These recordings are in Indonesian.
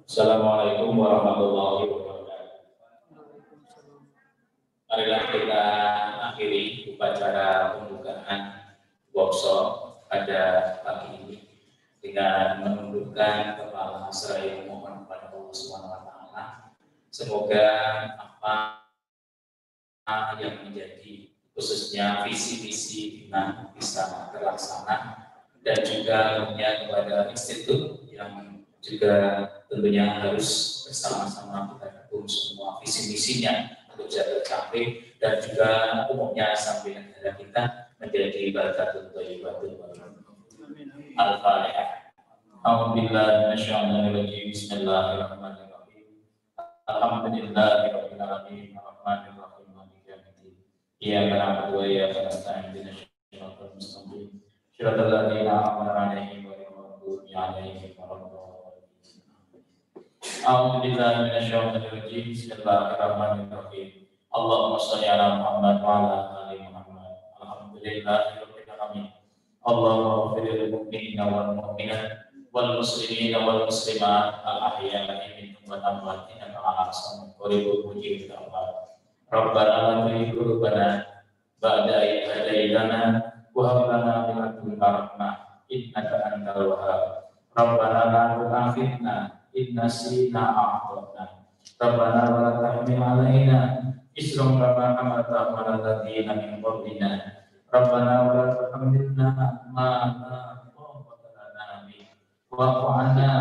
Assalamualaikum warahmatullahi wabarakatuh. Marilah kita akhiri upacara pembukaan workshop pada pagi ini dengan menundukkan kepala seraya mohon kepada Allah Subhanahu wa taala. Semoga apa yang menjadi khususnya visi-visi Bina bisa terlaksana, dan juga tentunya kepada institut yang juga tentunya harus bersama-sama kita dukung semua visi-misinya untuk bisa tercapai, dan juga umumnya sampai negara kita menjadi barakatul thayyibatul barakatuh. Al-Fatihah. A'udzubillahi minasyaitonir rajim. Bismillahirrahmanirrahim. Alhamdulillahirabbil alamin arrahmanir rahim maliki yaumiddin. Iyyaka na'budu wa iyyaka nasta'in ihdinas siratal mustaqim. Shiratal ladzina an'amta 'alaihim ghairil maghdubi 'alaihim waladdallin. A'udzu billahi minasyaitonir rajim. Bismillahirrahmanirrahim. Allahumma shalli 'ala Muhammad wa 'ala ali Muhammad. Alhamdulillahirabbil alamin. Allahumma ighfir lil mu'minina wal mu'minat wal muslimina wal muslimat al ahya'i minhum wal amwat innaka 'ala kulli qaribun mujibud da'wat. Rabbana la tuzigh qulubana ba'da idh hadaytana wa hab lana min ladunka rahmah innaka antal wahhab. Rabbana la tu'akhidhna in nasina aw akhtana. Rabbana wa la tahmil 'alaina isran kama hamaltahu 'alal ladzina min qablina. Rabbana wa la tuhammilna ma la taqata lana bihi wa'fu 'anna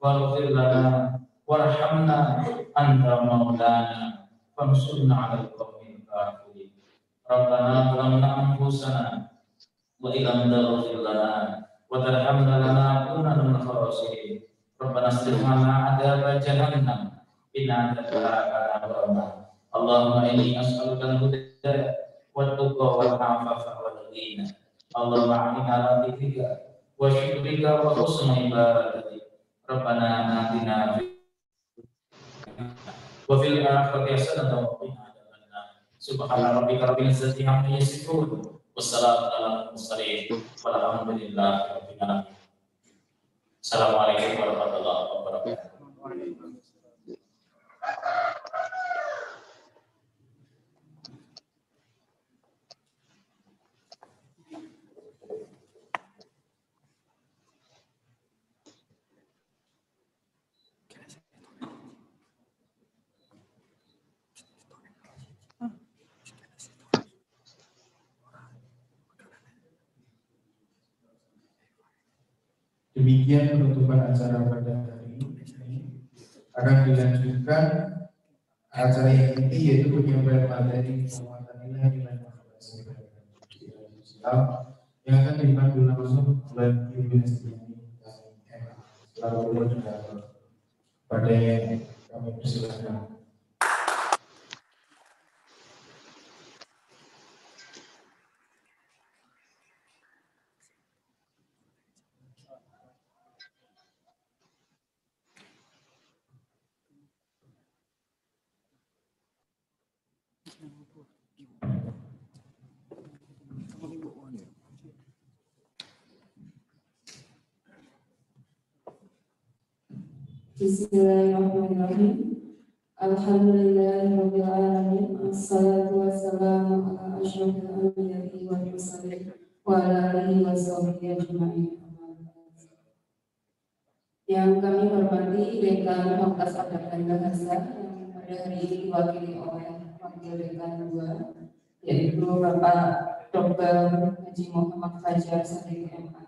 waghfir lana warhamna anta maulana fansurna 'alal qaumil kafirin. Rabbana zalamna anfusana wa illam taghfir lana wa tarhamna lanakunanna minal khasirin. Rabbana asrif 'anna 'adzaba jahannam inna 'adzabaha kana ghamam. Allahumma inni as'aluka al-huda wa tuqa wal 'afafa wal ghina. Allahumma 'inna 'ala dhikrika wa syukrika wa husni ibadatik. Rabbana atina wa fil akhirati hasanatan wa qina adzabannar. Subhana rabbika rabbil izzati amma yasifun. Wassalamu ala mursalin. Walhamdulillahi rabbil alamin. Assalamualaikum warahmatullahi wabarakatuh. Demikian penutupan acara pada hari ini. Akan dilanjutkan acara yang inti, yaitu penyampaian materi penguatan nilai yang akan dipandu langsung oleh Ibu Nestiani selalu juga pada yang kami persilakan. Bismillahirrahmanirrahim. Alhamdulillahirabbil alamin. Assalatu wassalamu ala asyrofil anbiya'i wal mursalin wa ala alihi wa sahbihi ajma'in. Yang kami hormati Dekan Fakultas Adab dan Bahasa yang pada hari ini diwakili oleh Wakil Dekan 2, yaitu Bapak Dr. Haji Muhammad Fajar Sadiq MAG.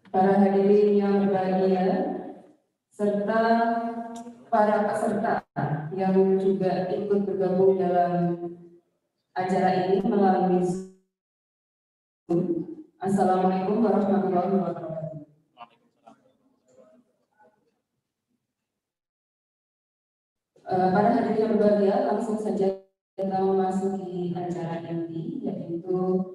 Para hadirin yang berbahagia, serta para peserta yang juga ikut bergabung dalam acara ini melalui Zoom. Assalamualaikum warahmatullahi wabarakatuh. Para hadirin yang berbahagia, langsung saja kita memasuki acara inti, yaitu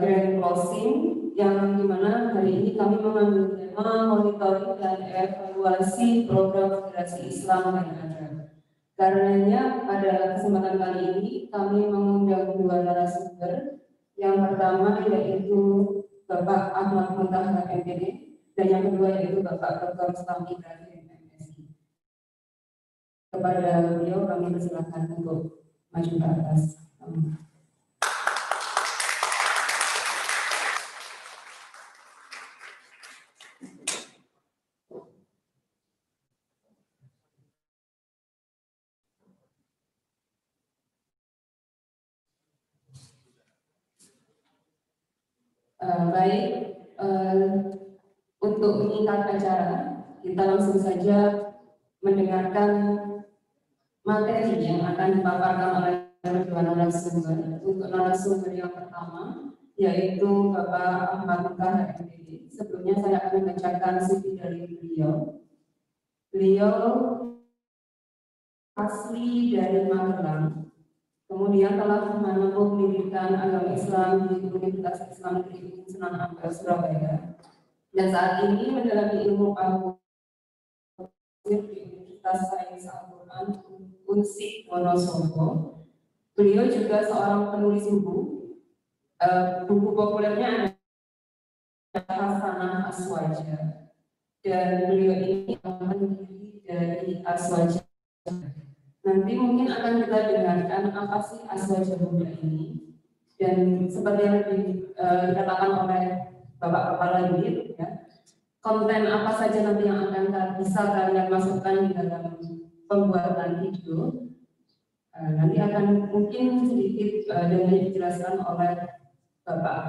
grand closing, yang dimana hari ini kami mengambil tema monitoring dan evaluasi program Federasi Islam dan Adab. Karenanya pada kesempatan kali ini kami mengundang dua narasumber. Yang pertama yaitu Bapak Ahmad Muntahar MPD, dan yang kedua yaitu Bapak Dr. Rustam Ibrahim MSI. Kepada beliau kami persilakan untuk maju ke atas. Baik, untuk menyingkat acara, kita langsung saja mendengarkan materi yang akan dipaparkan oleh kedua narasumber. Untuk narasumber yang pertama, yaitu Bapak Ahmad Muntahar MPD. Sebelumnya saya akan membacakan CV dari beliau. Beliau asli dari Magelang, kemudian telah menempuh pendidikan agama Islam di Universitas Islam Negeri Sunan Ampel, Surabaya, dan saat ini mendalami ilmu agama di Universitas Sains Al-Quran Unsik Wonosobo. Beliau juga seorang penulis buku. Buku populernya adalah Hasanah Aswaja, dan beliau ini terdiri dari Aswaja. Nanti mungkin akan kita dengarkan apa sih Aswaja Muda ini, dan seperti yang dikatakan oleh Bapak Kepala Unit, ya, konten apa saja nanti yang akan bisa kalian masukkan di dalam pembuatan video. Nanti akan mungkin sedikit dengan dijelaskan oleh Bapak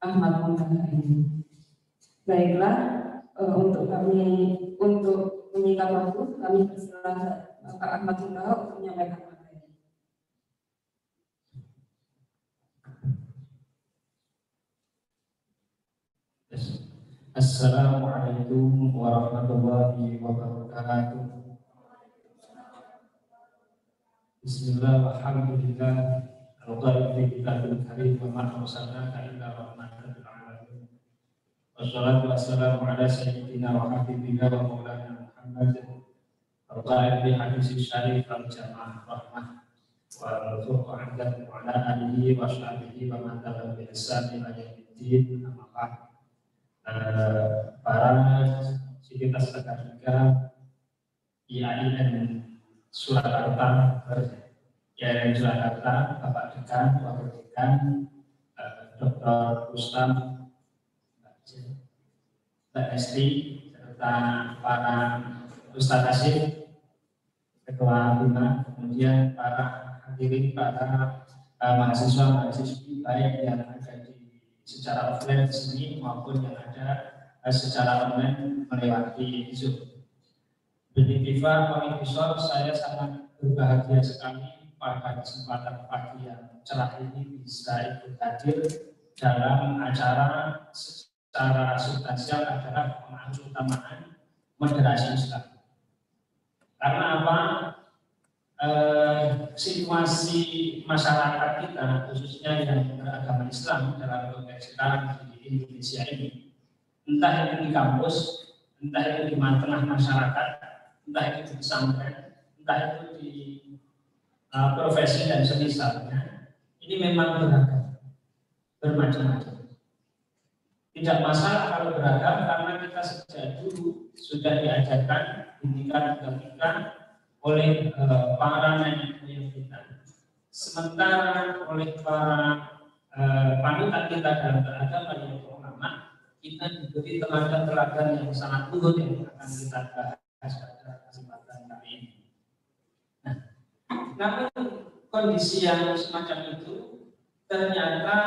Ahmad Muntahar ini. Baiklah, untuk menyingkat waktu, kami persilakan Bapak Ahmad Muntahar untuk menyampaikan materi. Assalamualaikum warahmatullahi wabarakatuh. Bismillah, alhamdulillah, al-qaim fi kitabil karim wa ma arsalnaka illa rahmatan lil alamin. Wassalatu wassalamu ala sayyidina wa habibina wa maulana Muhammad al-qaim bi hadis syarif al-jamaah rahmah wa al-furqan wa ala alihi wa sahbihi wa man tabi'ahum bi ihsan ila yaumiddin. Amma ba'd. Para sivitas akademika IAIN Surakarta, IAIN Surakarta, Bapak Dekan, Wakil Dekan, Dr. Rustam, Mbak Esti, serta para Ustadz Asyik, Ketua Bina, kemudian para hadirin, para mahasiswa-mahasiswi baik yang ada secara offline di sini maupun yang ada secara online melewati Zoom. Berintifah Pemimpin, saya sangat berbahagia sekali pada kesempatan pagi yang cerah ini bisa ikut hadir dalam acara secara substansial adalah pengutamaan moderasi Islam. Karena apa? Situasi masyarakat kita khususnya yang beragama Islam dalam konteks sekarang di Indonesia ini, entah itu di kampus, entah itu di tengah masyarakat, entah itu di pesantren, entah itu di profesi dan semisalnya, ini memang beragam, bermacam-macam. Tidak masalah kalau beragam karena kita sejak dulu sudah diajarkan pendidikan oleh para nenek moyang kita, sementara oleh para panutan kita dalam beragama yang ulama, kita diberi teladan-teladan yang sangat luhur yang akan kita bahas pada kesempatan kali ini. Nah, namun kondisi yang semacam itu ternyata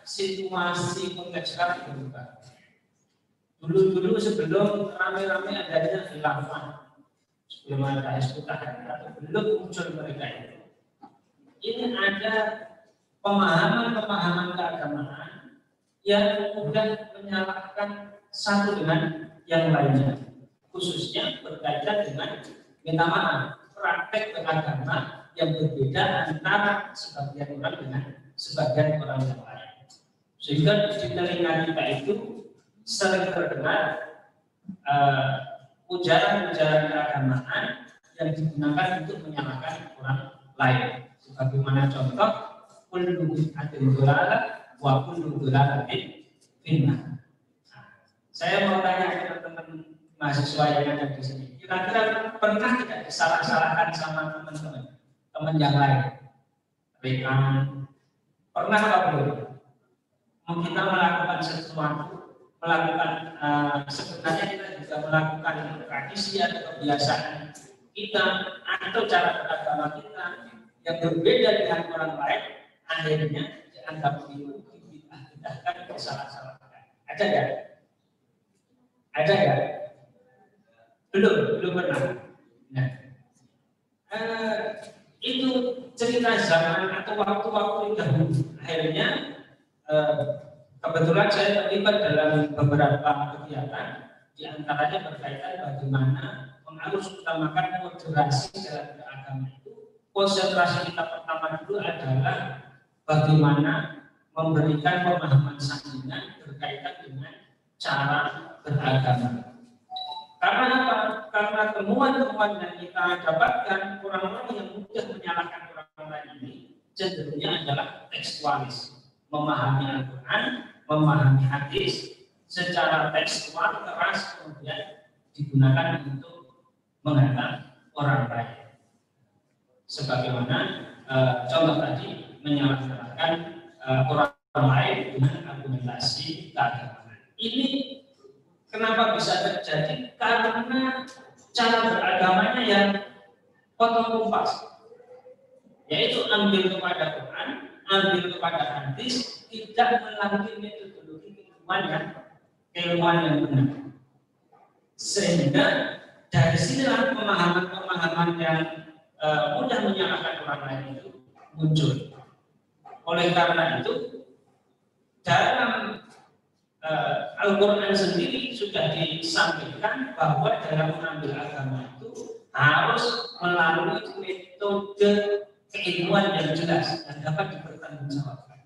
situasi konteks sekarang berubah. Dulu sebelum ramai-ramai adanya khilafah, sebelum ada Hizbut Tahrir atau belum muncul mereka ini ada pemahaman keagamaan yang mudah menyalahkan satu dengan yang lainnya, khususnya berkaitan dengan minta maaf praktek beragama yang berbeda antara sebagian orang dengan sebagian orang yang lain, sehingga di telinga kita itu sering terdengar ujaran-ujaran keagamaan yang digunakan untuk menyalahkan orang lain. Sebagaimana contoh, kullu bid'atin dhalalah wa kullu dhalalatin fitnah. Saya mau tanya ke teman-teman mahasiswa yang ada di sini, kira-kira pernah tidak disalah-salahkan sama teman yang lain? Rekan, pernah apa belum? Kita melakukan sesuatu, sebenarnya kita juga melakukan tradisi atau kebiasaan kita atau cara beragama kita yang berbeda dengan orang lain, akhirnya dianggap itu dibid'ahkan, disalah-salahkan. Ada nggak? Ada nggak? Belum pernah. Nah, itu cerita zaman atau waktu-waktu dahulu. Akhirnya kebetulan saya terlibat dalam beberapa kegiatan, di antaranya berkaitan bagaimana harus utamakan moderasi dalam beragama itu. Konsentrasi kita pertama dulu adalah bagaimana memberikan pemahaman sandingan berkaitan dengan cara beragama. Karena apa? Karena temuan-temuan yang kita dapatkan, orang-orang yang mudah menyalahkan orang lain ini cenderungnya adalah tekstualis, memahami Al-Quran, memahami hadis secara tekstual keras, kemudian digunakan untuk mengatakan orang lain. Sebagaimana contoh tadi menyalahkan orang lain dengan argumentasi keagamaan. Ini kenapa bisa terjadi? Karena cara beragamanya yang potong kompas, yaitu ambil kepada Quran, ambil kepada hadis, tidak melalui metodologi keilmuan yang benar. Sehingga dari sinilah pemahaman-pemahaman yang mudah menyalahkan orang lain itu muncul. Oleh karena itu, dalam Al-Quran sendiri sudah disampaikan bahwa dalam mengambil agama itu harus melalui metode keilmuan yang jelas dan dapat dipertanggungjawabkan.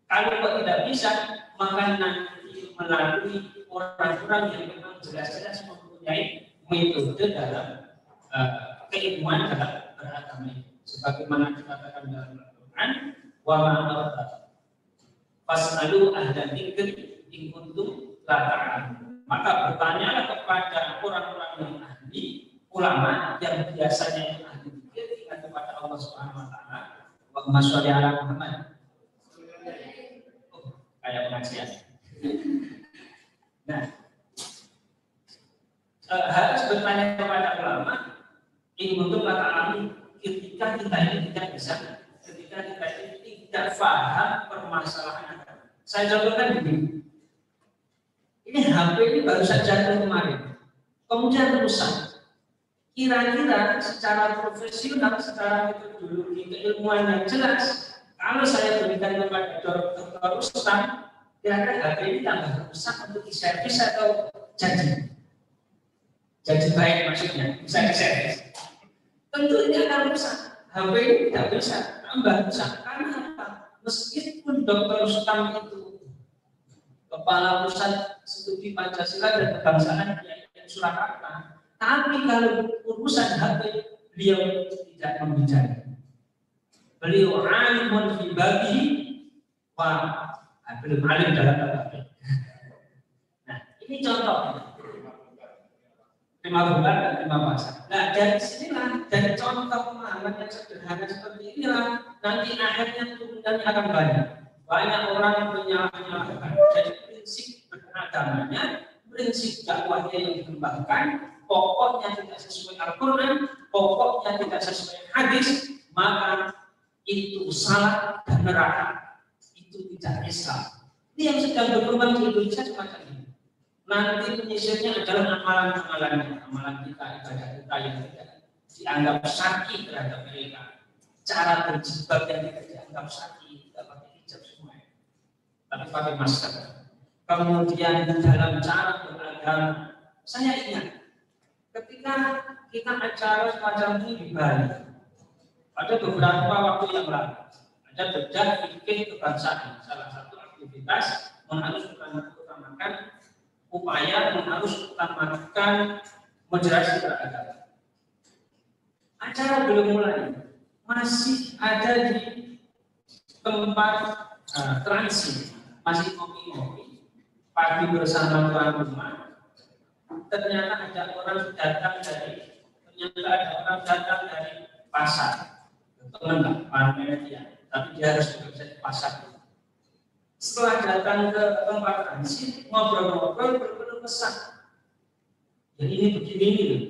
Kalau tidak bisa, maka nanti melalui orang-orang yang memang jelas-jelas mempunyai metode dalam keilmuan dalam beragama itu. Sebagaimana dikatakan dalam Al-Quran, wa ma'arata fas'alu ahla dzikri in kuntum la ta'lamun. Maka bertanyalah kepada orang-orang yang ahli, ulama yang biasanya ahli dzikir, ingat kepada Allah Subhanahu wa taala. Allahumma sholli ala Muhammad. Kayak pengajian. Nah, harus bertanya kepada ulama in kuntum la ta'lamun ketika kita ini tidak bisa, ketika kita ini tidak paham permasalahan agama. Saya contohkan begini. Ini HP ini baru saja kemarin, kemudian rusak. Kira-kira secara profesional, secara metodologi keilmuan yang jelas, kalau saya berikan kepada Dr. Rustam, kira-kira HP ini tambah rusak untuk diservis atau jadi baik maksudnya, bisa diservis. Tentu ini akan rusak. HP ini tidak bisa tambah rusak. Karena apa? Meskipun Dr. Rustam itu Kepala Pusat Studi Pancasila dan Kebangsaan di Surakarta, tapi kalau urusan HP beliau tidak membicarakan. Beliau alimun fi babi belum alim dalam HP. Nah, ini contohnya. 5 bulan dan 5 masa. Nah, dari sinilah, dari contoh pemahaman yang sederhana seperti inilah, nanti akhirnya turunannya akan banyak. Banyak orang yang menyalahkan. Jadi prinsip beragamanya, prinsip dakwahnya yang dikembangkan, pokoknya tidak sesuai Al-Quran, pokoknya tidak sesuai hadis, maka itu salah dan neraka. Itu tidak Islam. Ini yang sedang berkembang di Indonesia semacam ini. Nanti penyisirnya adalah amalan kita, ibadah kita yang tidak dianggap syar'i terhadap mereka. Cara berjilbab yang tidak dianggap syar'i, tidak pakai hijab semua, tapi pakai masker. Kemudian dalam cara beragama, saya ingat ketika kita acara semacam ini di Bali, ada beberapa waktu yang lalu, ada bedah fikih kebangsaan, salah satu aktivitas harus utamakan upaya harus utamakan moderasi beragama. Acara belum mulai, masih ada di tempat transit, masih ngopi-ngopi. pagi bersama tuan rumah, ternyata ada orang datang dari pasar, teman nggak panen dia, tapi dia harus bekerja di pasar. Setelah datang ke tempat transit, ngobrol-ngobrol berkeluh kesah. Jadi ini begini nih,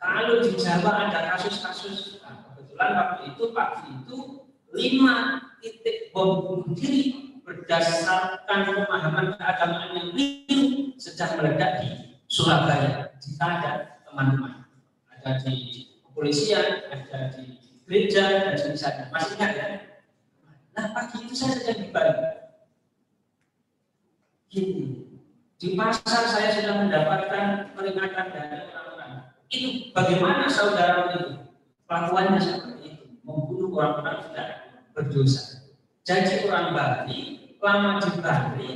kalau di Jawa ada kasus-kasus, nah, kebetulan waktu itu 5 titik bom bunuh diri berdasarkan pemahaman keagamaan yang keliru sedang meledak di Surabaya. Jika ada teman-teman, ada di kepolisian, ada di gereja, dan sebagainya. Masih ingat ya? Nah, pagi itu saya sedang di Bali. Gini, di pasar saya sudah mendapatkan peringatan dari orang-orang. Itu bagaimana saudara itu? Pelakuannya seperti itu, membunuh orang-orang tidak berdosa. Jadi orang Bali, lama di Bali,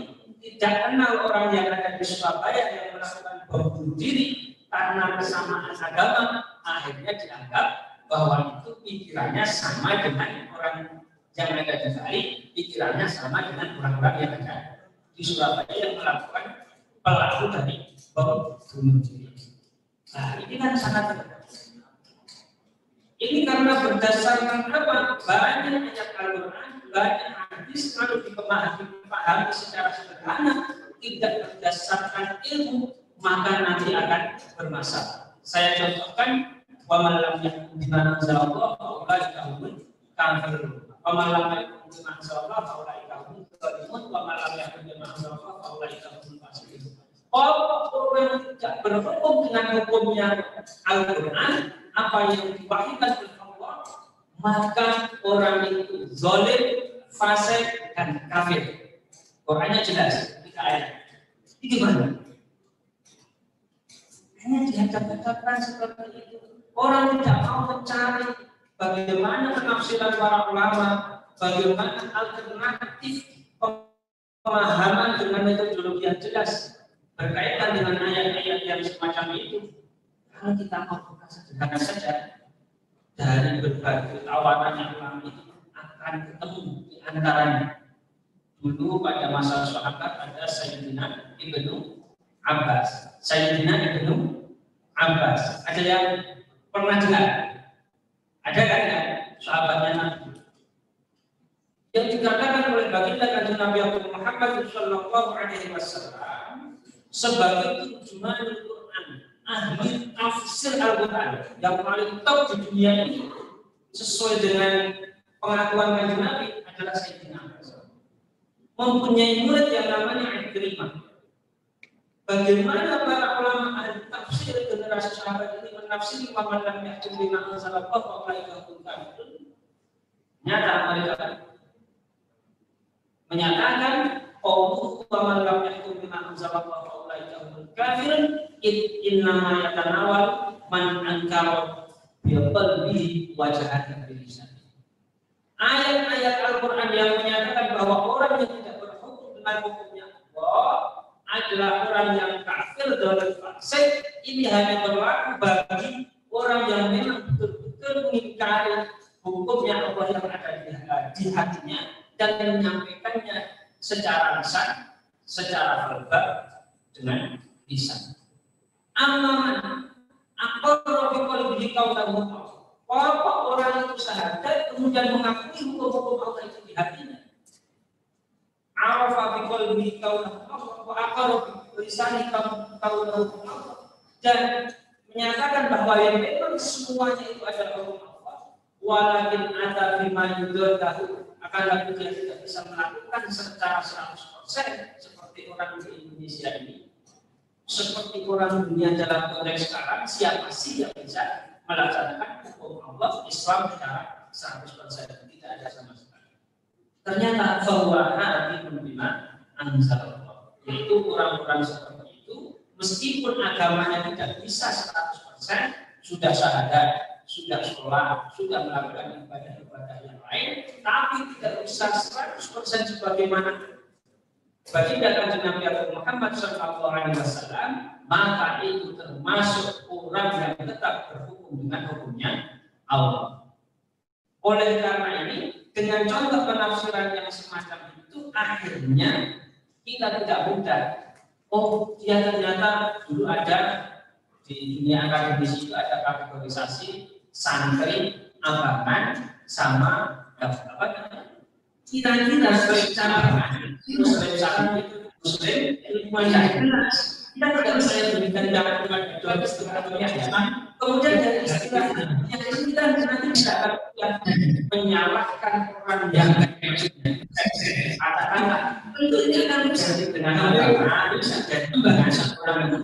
tidak kenal orang yang ada di Surabaya yang melakukan bom bunuh diri karena kesamaan agama, akhirnya dianggap bahwa itu pikirannya sama dengan orang yang ada di Bali, pikirannya sama dengan orang-orang yang ada di Surabaya yang melakukan pelaku dari bom bunuh diri. Nah, ini kan sangat berbeda. Ini karena berdasarkan apa? Banyak ayat Al-Quran, banyak hadis lalu dipahami secara sederhana, tidak berdasarkan ilmu, maka nanti akan bermasalah. Saya contohkan, wa man lam yahkum bima anzalallah fa ulaika humul kafirun. Wa man lam yahkum bima anzalallah fa ulaika humul zalimun. Wa man lam yahkum bima anzalallah fa ulaika humul fasiqun. Orang tidak berhukum dengan hukumnya Al-Quran, apa yang diwahyukan oleh Allah, maka orang itu zalim, fasik, dan kafir. Qurannya jelas, 3 ayat. Ini gimana? Hanya dihadap-hadapkan seperti itu. Orang tidak mau mencari bagaimana penafsiran para ulama, bagaimana alternatif pemahaman dengan metodologi yang jelas berkaitan dengan ayat-ayat yang semacam itu. Kalau kita mau buka sederhana saja, dari berbagai tawaran yang ulama itu akan ketemu di antaranya. Dulu pada masa sahabat ada Sayyidina Ibnu Abbas. Sayyidina Ibnu Abbas. Ada yang pernah dengar? Ada kan ya? Sahabatnya Nabi. Yang dikatakan oleh baginda Kanjeng Nabi Muhammad sallallahu alaihi wasallam sebagai terjemahan Al-Quran, ahli tafsir Al-Quran yang paling top di dunia ini sesuai dengan pengakuan Kanjeng Nabi adalah Sayyidina Abbas. Mempunyai murid yang namanya Ikrimah. Bagaimana para ulama ahli tafsir generasi sahabat ini menafsiri wa man lam yahkum bima anzalallah fa ulaika humul kafirun? Nyata mereka menyatakan qawluhu wa man lam yahkum bima anzalallah fa ulaika humul kafirun innama yatanawal man ankara bi qalbihi wa jahada bi lisanihi. Ayat-ayat Al-Quran yang menyatakan bahwa orang yang tidak berhukum dengan hukumnya Allah adalah orang yang kafir dan fasik. Ini hanya berlaku bagi orang yang memang betul-betul mengingkari hukumnya Allah yang ada di hatinya dan menyampaikannya secara lisan, secara verbal dengan lisan. Amaman aqarra bi qalbihi qawlahu. Apa orang itu syahadat kemudian mengakui hukum-hukum Allah itu di hatinya. Arafa bi qalbihi qawlahu wa aqarra bi lisanihi qawlahu dan menyatakan bahwa yang memang semuanya itu adalah hukum Allah. Walakin ada bima yudzahu, akan tapi dia tidak bisa melakukan secara 100% seperti orang di Indonesia ini. Seperti orang dunia dalam konteks sekarang, siapa sih yang bisa melaksanakan hukum Allah Islam secara 100%? Tidak ada sama sekali. Ternyata bahwa hati menerima anzalallah, yaitu orang-orang seperti itu, meskipun agamanya tidak bisa 100%, sudah syahadat, sudah sholat, sudah melakukan ibadah-ibadah yang lain, tapi tidak bisa 100% sebagaimana baginda Kanjeng Nabi Muhammad SAW, maka itu termasuk orang yang tetap berhukum dengan hukumnya Allah. Oleh karena ini, dengan contoh penafsiran yang semacam itu, akhirnya kita tidak mudah oh dia ternyata dulu ada di dunia akademis itu ada kategorisasi santri, abangan, sama apa kira-kira secara muslim ilmunya jelas. Kita tidak bisa berikan dalam dua istilah kemudian dari istilah yang kita nanti tidak menyalahkan orang yang katakanlah tentu ini akan bisa dengan agama bisa jadi bahasa orang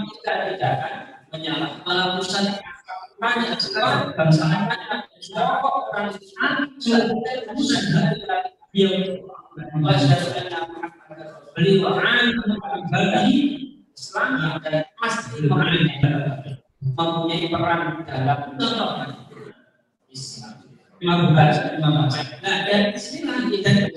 kita tidak akan menyalahkan malapusan banyak sekali bangsa pokok orang Islam dia beliau bagi Islam dan pasti mempunyai peran dalam Islam. Nah dari sini kita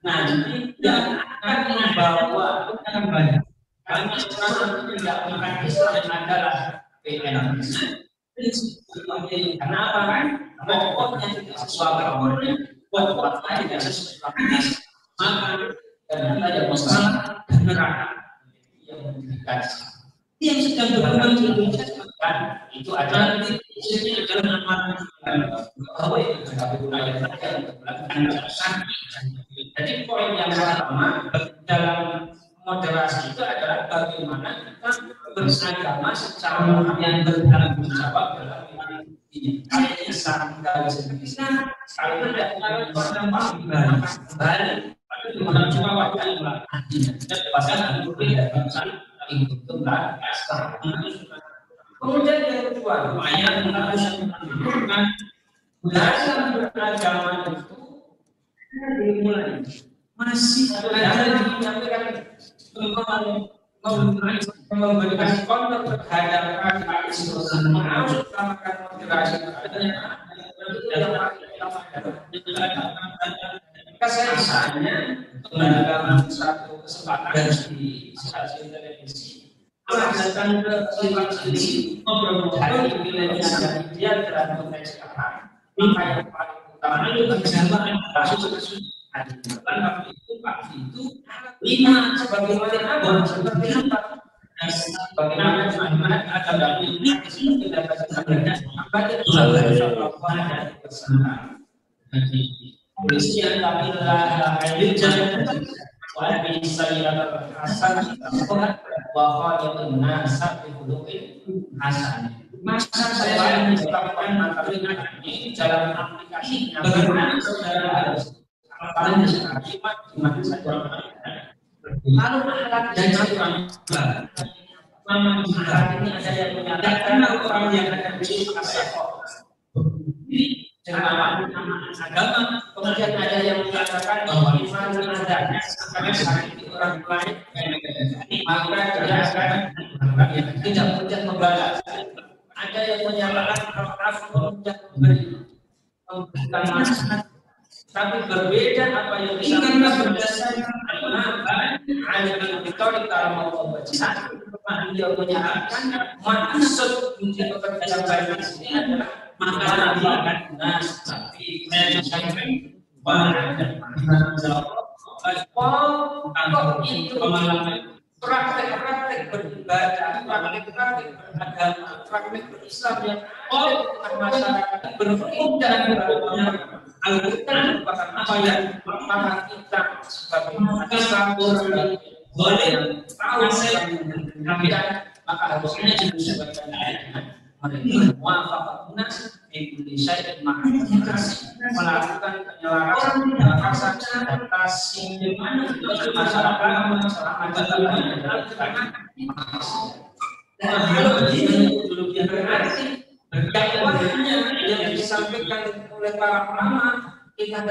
nanti yang akan membawa banyak karena orang tidak makan Islam adalah PNS. Karena apa kan? Pokoknya tidak sesuai pokoknya tidak sesuai maka ternyata yang masalah neraka yang dikasih yang sedang berkembang di Indonesia kan itu ada isinya adalah nama bahwa itu tidak berguna untuk melakukan. Jadi poin yang pertama dalam moderasi itu adalah bagaimana kita beragama secara yang bertanggung jawab dalam ini. Artinya sangka jenisnya kalau tidak kembali bukan cuma wajah dan pasangan tidak bisa itu kemudian yang kedua ayat menunjukkan dalam beragama itu dimulai masih ada menyampaikan memberikan konten terhadap radikalisme mengutamakan moderasi kesehatannya dalam satu kesempatan di stasiun televisi datang ke Silang sendiri ngobrol-ngobrol milenial dia dalam konteks sekarang maka yang paling utama itu kesamaan kasus-kasus waktu itu 5 sebagaimana abang seperti apa bagaimana ada dalam ini tidak polisi yang kami telah hadir jangan wajib saya hasan bahwa yang nasab dihulukin hasan masa saya menciptakan materi ini dalam aplikasinya bagaimana saudara harus apalagi kalimat di mana saja lalu akhlak dan aturan nama ini ada yang menyatakan orang yang akan berasal ini dengan agama, kemudian ada yang mengatakan bahwa iman ada karena sakit orang lain, maka dia akan tidak mudah membalas. Ada yang menyatakan kalau mudah memberikan masalah, tapi berbeda apa yang disampaikan berdasarkan apa ada victory kalau mau membaca. Dia menyatakan maksud untuk pekerjaan baik ini adalah maka nanti akan nas tapi menyampaikan bahwa itu praktek-praktek beribadah, praktek-praktek beragama, praktek berislam yang ada di tengah masyarakat berhukum dan beragama. Al-Quran merupakan apa yang para kita sebagai Islam boleh tahu dan maka harusnya juga sebagai muafakat Indonesia melakukan penyelarasan adaptasi masyarakat berarti dakwahnya yang disampaikan oleh para ulama kita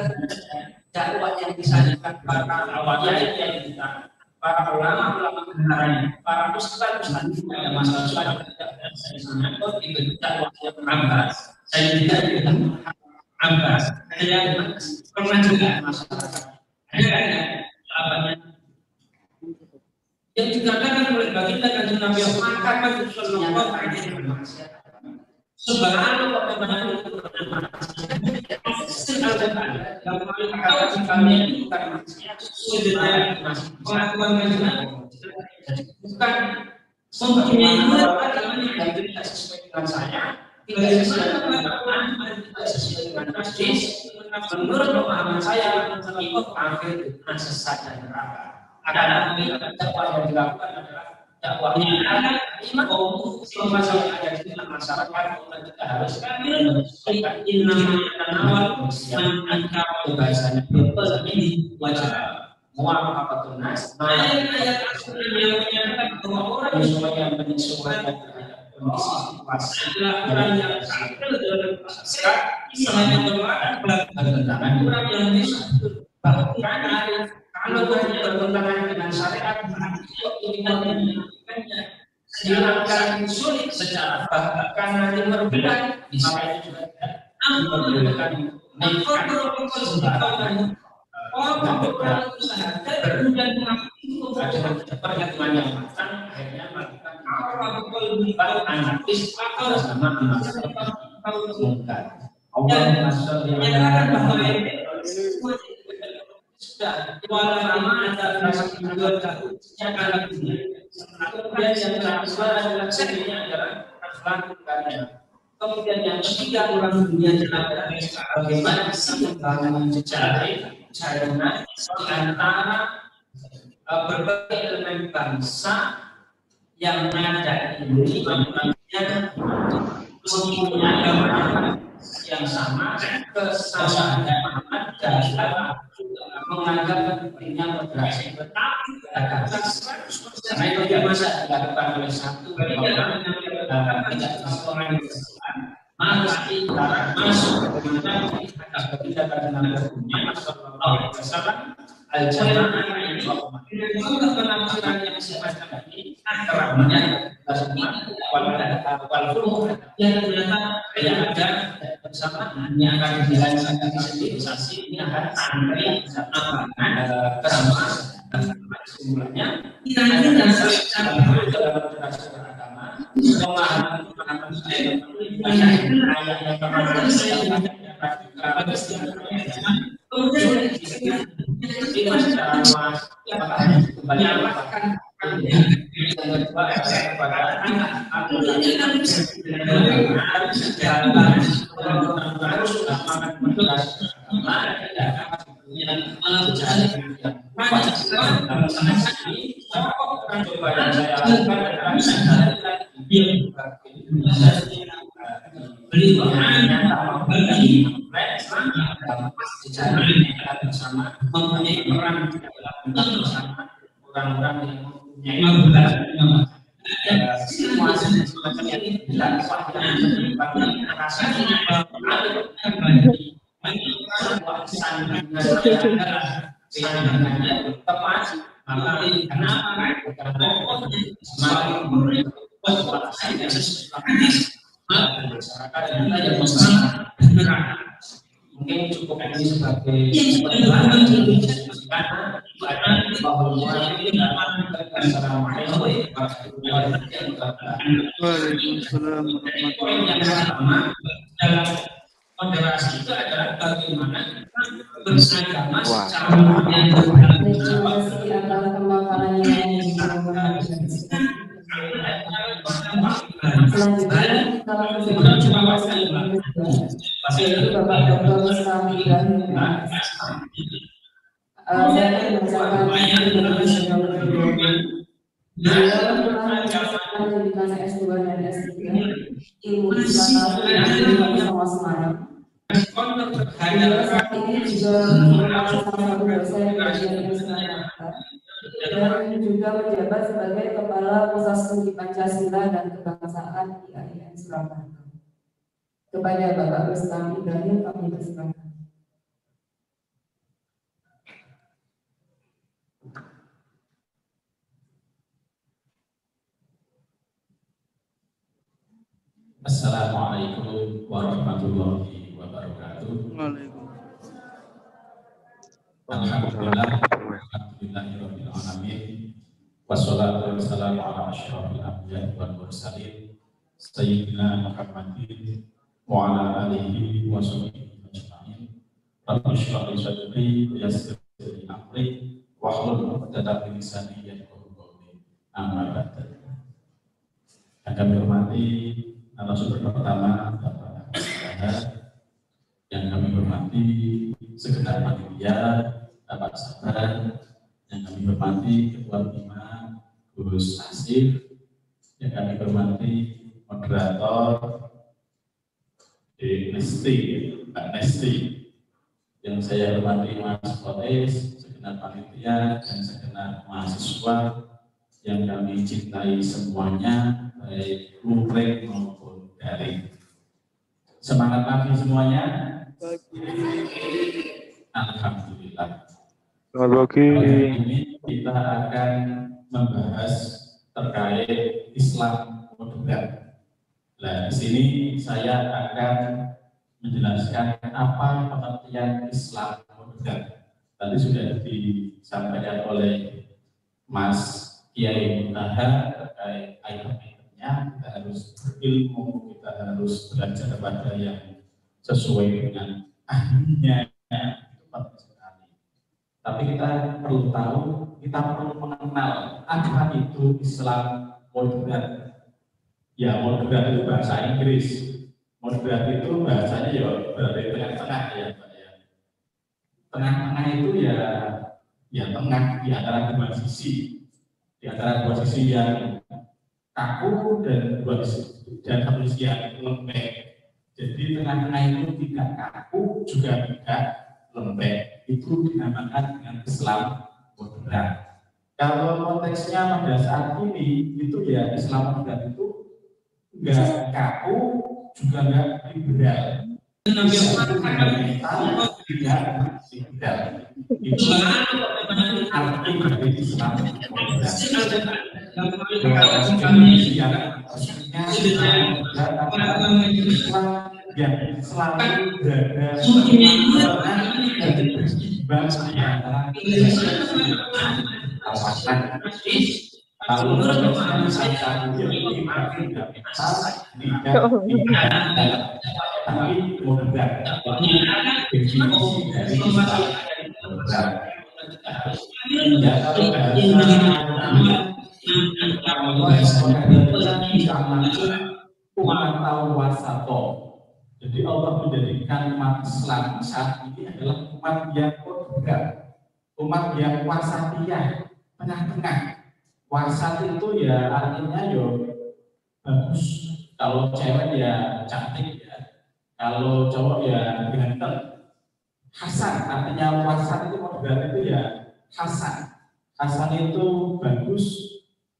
dakwah yang disampaikan para awaliyah yang kita para ulama kebenarannya, para ustaz ada masalah itu dakwah yang ambas. Saya tidak ambas. Saya pernah juga masyarakat. Ada apanya yang dikatakan oleh baginda Kanjeng Nabi Muhammad sallallahu alaihi wasallam. Subhanallah bagaimana bukan mempunyai agama yang tidak sesuai dengan saya, tidak sesuai dengan hadis. Menurut pemahaman saya, itu kafir, sesat dan neraka. Akan dakwah yang dilakukan adalah dakwahnya ada masalah yang ada di masyarakat, kita harus menyesuaikan awal bahasanya ini wajah muam apa tunas ayat yang menyatakan bahwa orang yang menyesuaikan kondisi situasi orang yang misalnya bertentangan orang yang bahkan kalau bertentangan dengan syariat ini silakan sulit secara bahkan nanti berbeda makanya juga diperbolehkan perhitungan yang matang akhirnya melakukan anarkis atau sama mungkar. Allah menyatakan bahwa sudah lama ada rasa kedua jauh sejak kemudian yang kedua adalah seninya adalah akhlak karya. Kemudian yang ketiga orang dunia adalah bagaimana sih membangun jejaring jaringan di antara berbagai elemen bangsa yang ada ini mempunyai agama yang sama, kesamaan dalam menganggap pentingnya moderasi. Karena itu yang masa dilakukan oleh satu orang tidak orang maka kita masuk bagaimana kita dengan berpunya Rasulullah SAW al-jannah ini juga penampilan yang semacam ini keramanya semua walaupun yang ternyata yang ada bersamaan yang akan dilaksanakan sosialisasi ini akan antri bersama bersama semuanya kita dalam beragama pemahaman beli bersama mempunyai peran bersama orang-orang yang mempunyai situasi semacam ini dilakukan tepat maka kenapa karena semakin masyarakat yang mungkin cukup ini sebagai dalam moderasi itu adalah bagaimana beragama secara selanjutnya kita langsung yaitu Bapak Dr. Mustafa Ibrahim. Saya akan membacakan beliau telah pendidikan S2 dan S3 ilmu Islam di Semarang. Beliau saat ini juga merupakan salah satu dosen di Jakarta dan juga menjabat sebagai Kepala Pusat Studi Pancasila dan Kebangsaan di IAIN Surakarta. Kepada Bapak Mustafa Ibrahim kami persilakan. Assalamualaikum warahmatullahi wabarakatuh. Alhamdulillahirabbil alamin. Wassalatu wassalamu ala asyrofil anbiya'i wal mursalin sayyidina Muhammadin wa ala alihi wa sahbihi ajma'in. Rabbi shrah li sadri wa yassir li amri wahlul 'uqdatam min lisani yafqahu qawli. Amma ba'd. Yang kami hormati narasumber pertama Bapak Ahmad, yang kami hormati segenap panitia, Bapak Sabar, yang kami hormati Ketua Bima Gus Asif, yang kami hormati moderator di Nesti, Mbak Nesti, yang saya hormati Mas Kotes, segenap panitia dan segenap mahasiswa yang kami cintai semuanya, baik luring maupun daring. Semangat pagi semuanya. Alhamdulillah. Hari ini kita akan membahas terkait Islam moderat. Nah, di sini saya akan menjelaskan apa pengertian Islam moderat. Tadi sudah disampaikan oleh Mas Kiai Muntaha terkait item-itemnya. Kita harus berilmu, kita harus belajar pada yang sesuai dengan ahlinya. Itu penting sekali. Tapi kita perlu tahu, kita perlu mengenal apa itu Islam moderat. Ya, moderat itu bahasa Inggris. Moderat itu bahasanya ya berada di tengah-tengah ya, Pak ya. Tengah-tengah itu ya tengah di antara dua sisi. Di antara dua sisi yang kaku dan satu sisi yang lembek. Jadi tengah-tengah itu tidak kaku juga tidak lembek. Itu dinamakan dengan Islam moderat. Kalau konteksnya pada saat ini itu ya Islam moderat itu enggak kaku juga enggak liberal. Tidak liberal. Itu arti dari Islam moderat. Islam yang selalu berada dan berimbang di antara kawasan. Kalau saya tidak tapi moderat. Definisi dari Islam moderat. Ya, jadi Allah menjadikan umat Islam saat ini adalah umat yang moderat, umat yang wasatiyah, tengah-tengah. Wasat itu ya artinya bagus. Kalau cewek ya cantik ya, kalau cowok ya ganteng. Hasan artinya wasat itu moderat itu ya hasan. Hasan itu bagus.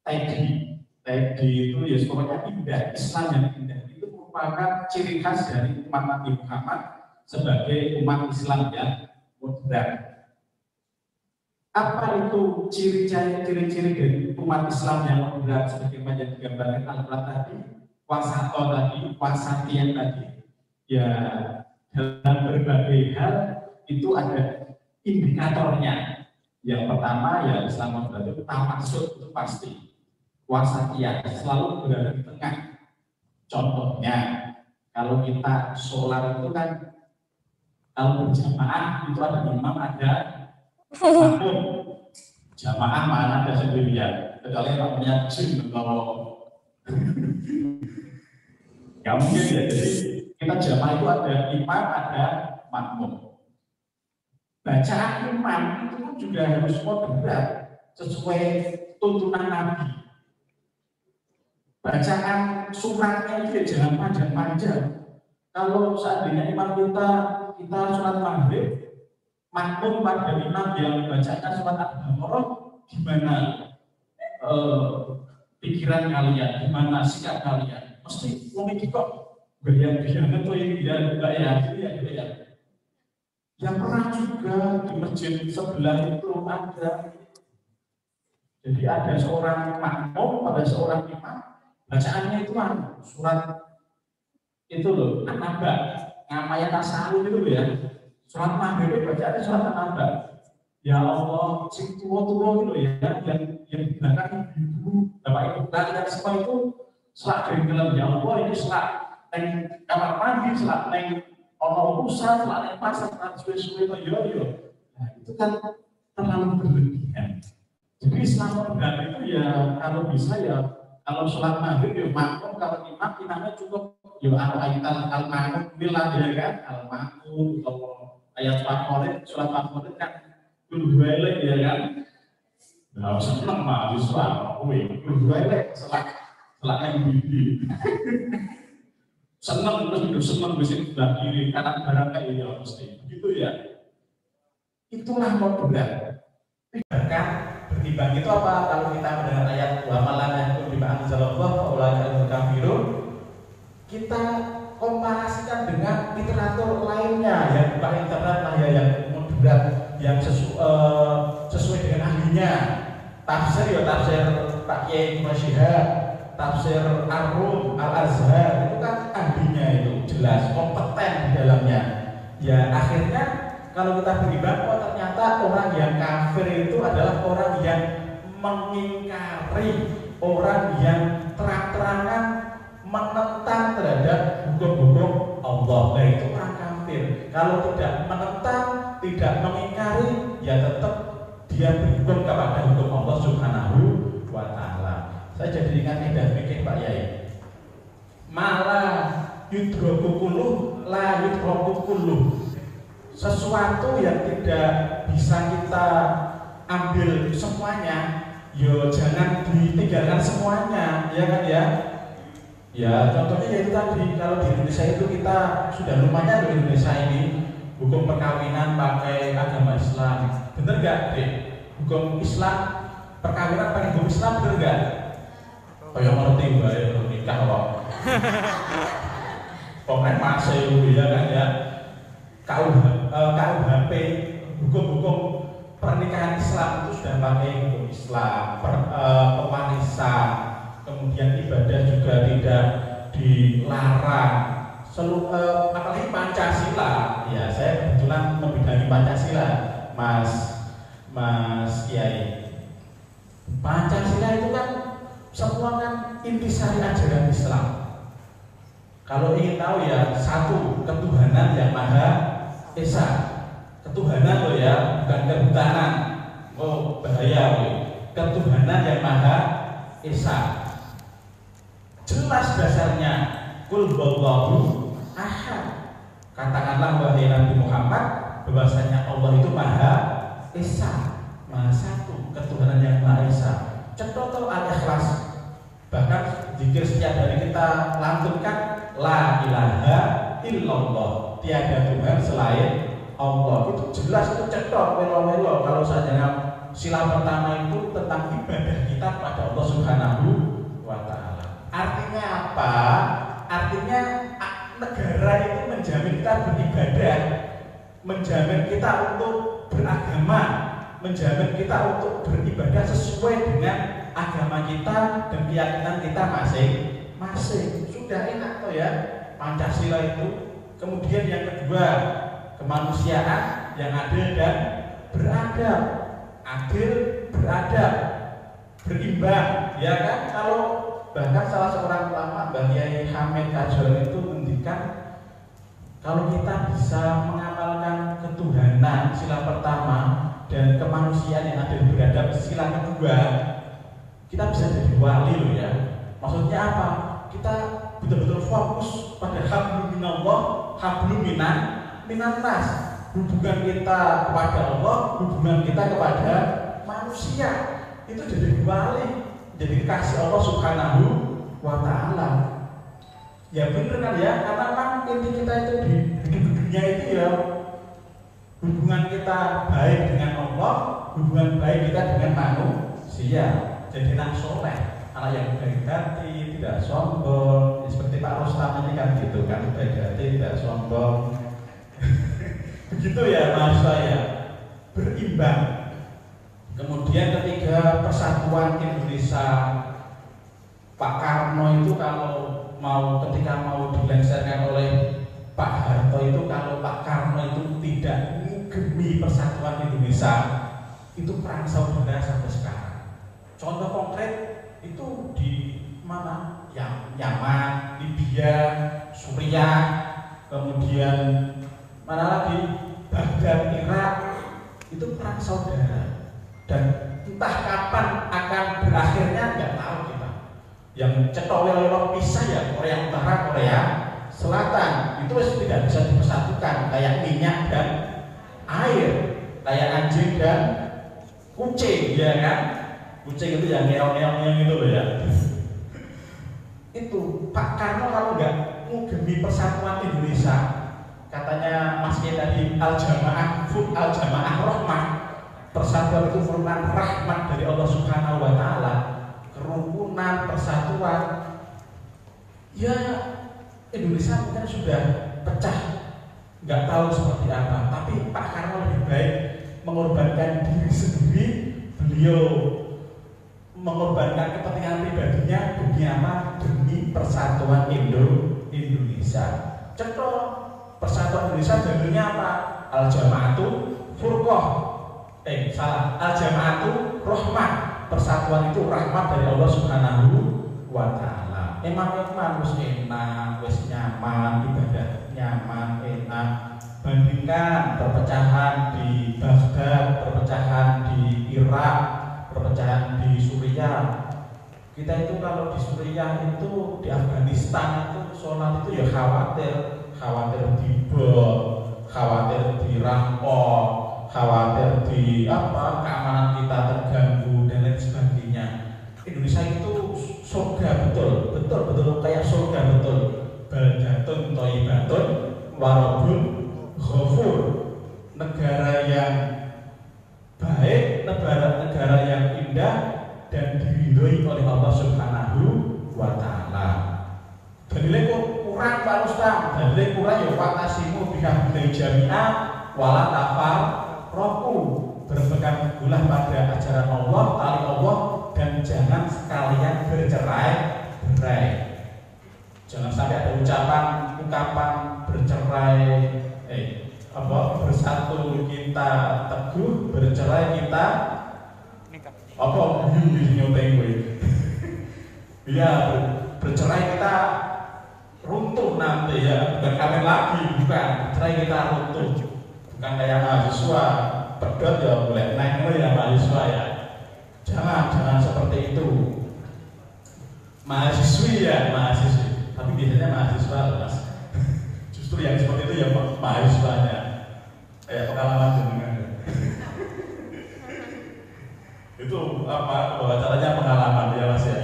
Tadi itu ya pokoknya indah. Islam yang indah itu merupakan ciri khas dari umat Nabi Muhammad sebagai umat Islam yang moderat. Apa itu ciri-ciri dari umat Islam yang moderat sebagaimana yang digambarkan Al-Quran tadi? Wasato tadi, wasatiyah tadi. Ya dalam berbagai hal itu ada indikatornya. Yang pertama ya Islam moderat itu tawassut itu pasti. Wasatiyah selalu berada di tengah. Contohnya kalau kita sholat itu kan kalau berjamaah itu ada imam, ada makmum. Jamaah mana ada sendirian. Kecuali yang punya jin kalau nggak mungkin ya. Jadi kita jamaah itu ada imam, ada makmum. Bacaan imam itu juga harus moderat sesuai tuntunan Nabi. Bacaan suratnya itu ya jangan panjang-panjang. Kalau seandainya imam kita sholat maghrib, makmum pada imam yang bacanya surat Al-Baqarah, gimana pikiran kalian, gimana sikap kalian? Mesti memikir kok gaya-gaya atau yang ya. Yang pernah juga di masjid sebelah itu ada. Jadi ada seorang makmum, ada seorang imam. Bacaannya itu surat itu loh, An-Naba, Ngamayat Tasawuf itu ya. Surat maghrib bacaannya surat An-Naba. Ya Allah, si tua-tua gitu ya, yang di belakang ibu, bapak ibu kalian semua itu selak dari dalam ya Allah ini selak neng kamar mandi, selak neng ono urusan lari pasar suwe-suwe to yo. Nah, itu kan terlalu berlebihan. Jadi Islam modern itu ya kalau bisa ya kalau sholat maghrib ya makmum, kalau imamnya cukup ya al-makmum milah ya kan, al-makmum atau ayat favorit, sholat favorit kan kulhuwailek ya kan. Nah, seneng mahasiswa kuwi kulhuwailek sholat yang bibi. Seneng terus seneng bisa sebelah kiri kanan barang kayak ya mesti begitu ya. Itulah modern. Bahkan bertimbang itu apa? Kalau kita mendengar ayat wa malana kun bima anzalallahu fa ulaika humul kafirun, kita komparasikan dengan literatur lainnya yang buka internet lah ya, yang moderat, yang sesuai dengan ahlinya. Tafsir ya tafsir Pak Kiai Masyihab, tafsir Ar-Rum, Al-Azhar, itu kan ahlinya itu jelas, kompeten di dalamnya. Ya akhirnya kalau kita beribadah, oh ternyata orang yang kafir itu adalah orang yang mengingkari, orang yang terang-terangan menentang terhadap hukum-hukum Allah. Nah itu orang kafir. Kalau tidak menentang, tidak mengingkari, ya tetap dia berhukum kepada hukum Allah Subhanahu wa Ta'ala. Saya jadi ingat kaidah fikih Pak Yai. Malah yudroku kulluh, la yudroku kulluh. Sesuatu yang tidak bisa kita ambil semuanya, yo jangan ditinggalkan semuanya, ya kan ya? Ya contohnya yaitu tadi, kalau di Indonesia itu kita sudah lumayan di Indonesia ini hukum perkawinan pakai agama Islam, bener gak deh? Hukum Islam perkawinan pakai hukum Islam, bener gak? Kayak ngerti mbak, nikah kok. Pokoknya masih ya kan ya. KUHP, hukum-hukum pernikahan Islam itu sudah pakai hukum Islam, pewarisan, kemudian ibadah juga tidak dilarang. Apalagi Pancasila, ya saya kebetulan membidangi Pancasila, Mas Kiai. Pancasila itu kan semua kan intisari ajaran Islam. Kalau ingin tahu ya, satu, ketuhanan yang Maha Esa. Ketuhanan loh ya, bukan kehutanan. Oh bahaya loh. Ketuhanan yang Maha Esa. Jelas dasarnya. Qul huwallahu ahad. Katakanlah wahai Nabi Muhammad bahwasanya Allah itu Maha Esa, Maha Satu, ketuhanan yang Maha Esa. Contoh Al-Ikhlas. Bahkan zikir setiap hari kita lantunkan la ilaha illallah, tiada Tuhan selain Allah. Itu jelas, itu cetok melo-melo. Kalau saja sila pertama itu tentang ibadah kita kepada Allah Subhanahu wa Ta'ala. Artinya apa? Artinya negara itu menjamin kita beribadah, menjamin kita untuk beragama, menjamin kita untuk beribadah sesuai dengan agama kita dan keyakinan kita masing-masing. Sudah enak toh ya Pancasila itu. Kemudian yang kedua, kemanusiaan yang adil dan beradab. Adil, beradab, berimbang, ya kan? Kalau bahkan salah seorang ulama Mbah Kiai Hamid Kajol itu menghentikan, kalau kita bisa mengamalkan ketuhanan sila pertama dan kemanusiaan yang adil beradab sila kedua, kita bisa jadi wali loh ya. Maksudnya apa? Kita betul-betul fokus pada hablum minallah, hablum minan nas. Hubungan kita kepada Allah, hubungan kita kepada manusia. Itu jadi wali, jadi kasih Allah Subhanahu wa Ta'ala. Ya bener kan ya, karena memang inti kita itu di dunia itu ya hubungan kita baik dengan Allah, hubungan baik kita dengan manusia. Jadi anak soleh, anak yang baik hati, tidak sombong. Ya, seperti Pak Rustam ini kan gitu kan, baik hati, tidak sombong. Begitu ya mahasiswa ya, berimbang. Kemudian ketiga, persatuan Indonesia. Pak Karno itu ketika mau dilengsarkan oleh Pak Harto itu, kalau Pak Karno itu tidak mengugemi persatuan Indonesia, itu perang saudara sampai sekarang. Contoh konkret itu di mana? Yaman, Libya, Suriah, kemudian mana lagi, Baghdad, Irak, itu perang saudara. Dan entah kapan akan berakhirnya nggak tahu kita. Yang cetol-welok pisah ya Korea Utara, Korea Selatan, itu tidak bisa dipersatukan, kayak minyak dan air, kayak anjing dan kucing, ya kan? Kucing itu yang ngeong-ngeong gitu loh ya. Itu Pak Karno kalau nggak ngugemi persatuan Indonesia, katanya Mas Kiai tadi al-jamaah rahmah, persatuan itu merupakan rahmat dari Allah Subhanahu wa taala, kerukunan, persatuan. Ya Indonesia mungkin sudah pecah, nggak tahu seperti apa, tapi Pak Karno lebih baik mengorbankan diri sendiri, beliau mengorbankan kepentingan pribadinya demi apa? Demi persatuan Indonesia. Contoh persatuan Indonesia judulnya apa? Al-Jama'atu Furqah. Al-Jama'atu Rahmah. Persatuan itu rahmat dari Allah Subhanahu wa taala. Emang wis enak, wis nyaman, ibadah nyaman, enak. Bandingkan perpecahan di Baghdad, perpecahan di Irak, perpecahan di Suriah. Kita itu kalau di Suriah itu, di Afghanistan itu sholat itu ya khawatir dibom, khawatir dirampok, khawatir di keamanan kita terganggu dan lain sebagainya. Indonesia itu surga betul kayak surga betul. Baldatun thayyibatun wa rabbun ghafur. Negara yang baik, negara yang indah dan diridhoi oleh Allah Subhanahu wa taala. Dalile kurang Pak Rustam, dalile kurang ya watasimu bihamdil jami'ah wala tafar roku, berpegang teguhlah pada ajaran Allah, tali Allah, dan jangan sekalian bercerai-berai. Jangan sampai ada ungkapan bercerai, bersatu kita teguh, bercerai kita ya bercerai kita runtuh nanti ya, bukan kawin lagi, bukan bercerai kita runtuh, bukan kayak mahasiswa pedot ya boleh naik ya mahasiswa ya, jangan seperti itu. Mahasiswi, tapi biasanya mahasiswa Mas. Justru yang seperti itu ya mahasiswanya, kayak pengalaman jenengan. Itu bahwa caranya pengalaman ya Mas ya.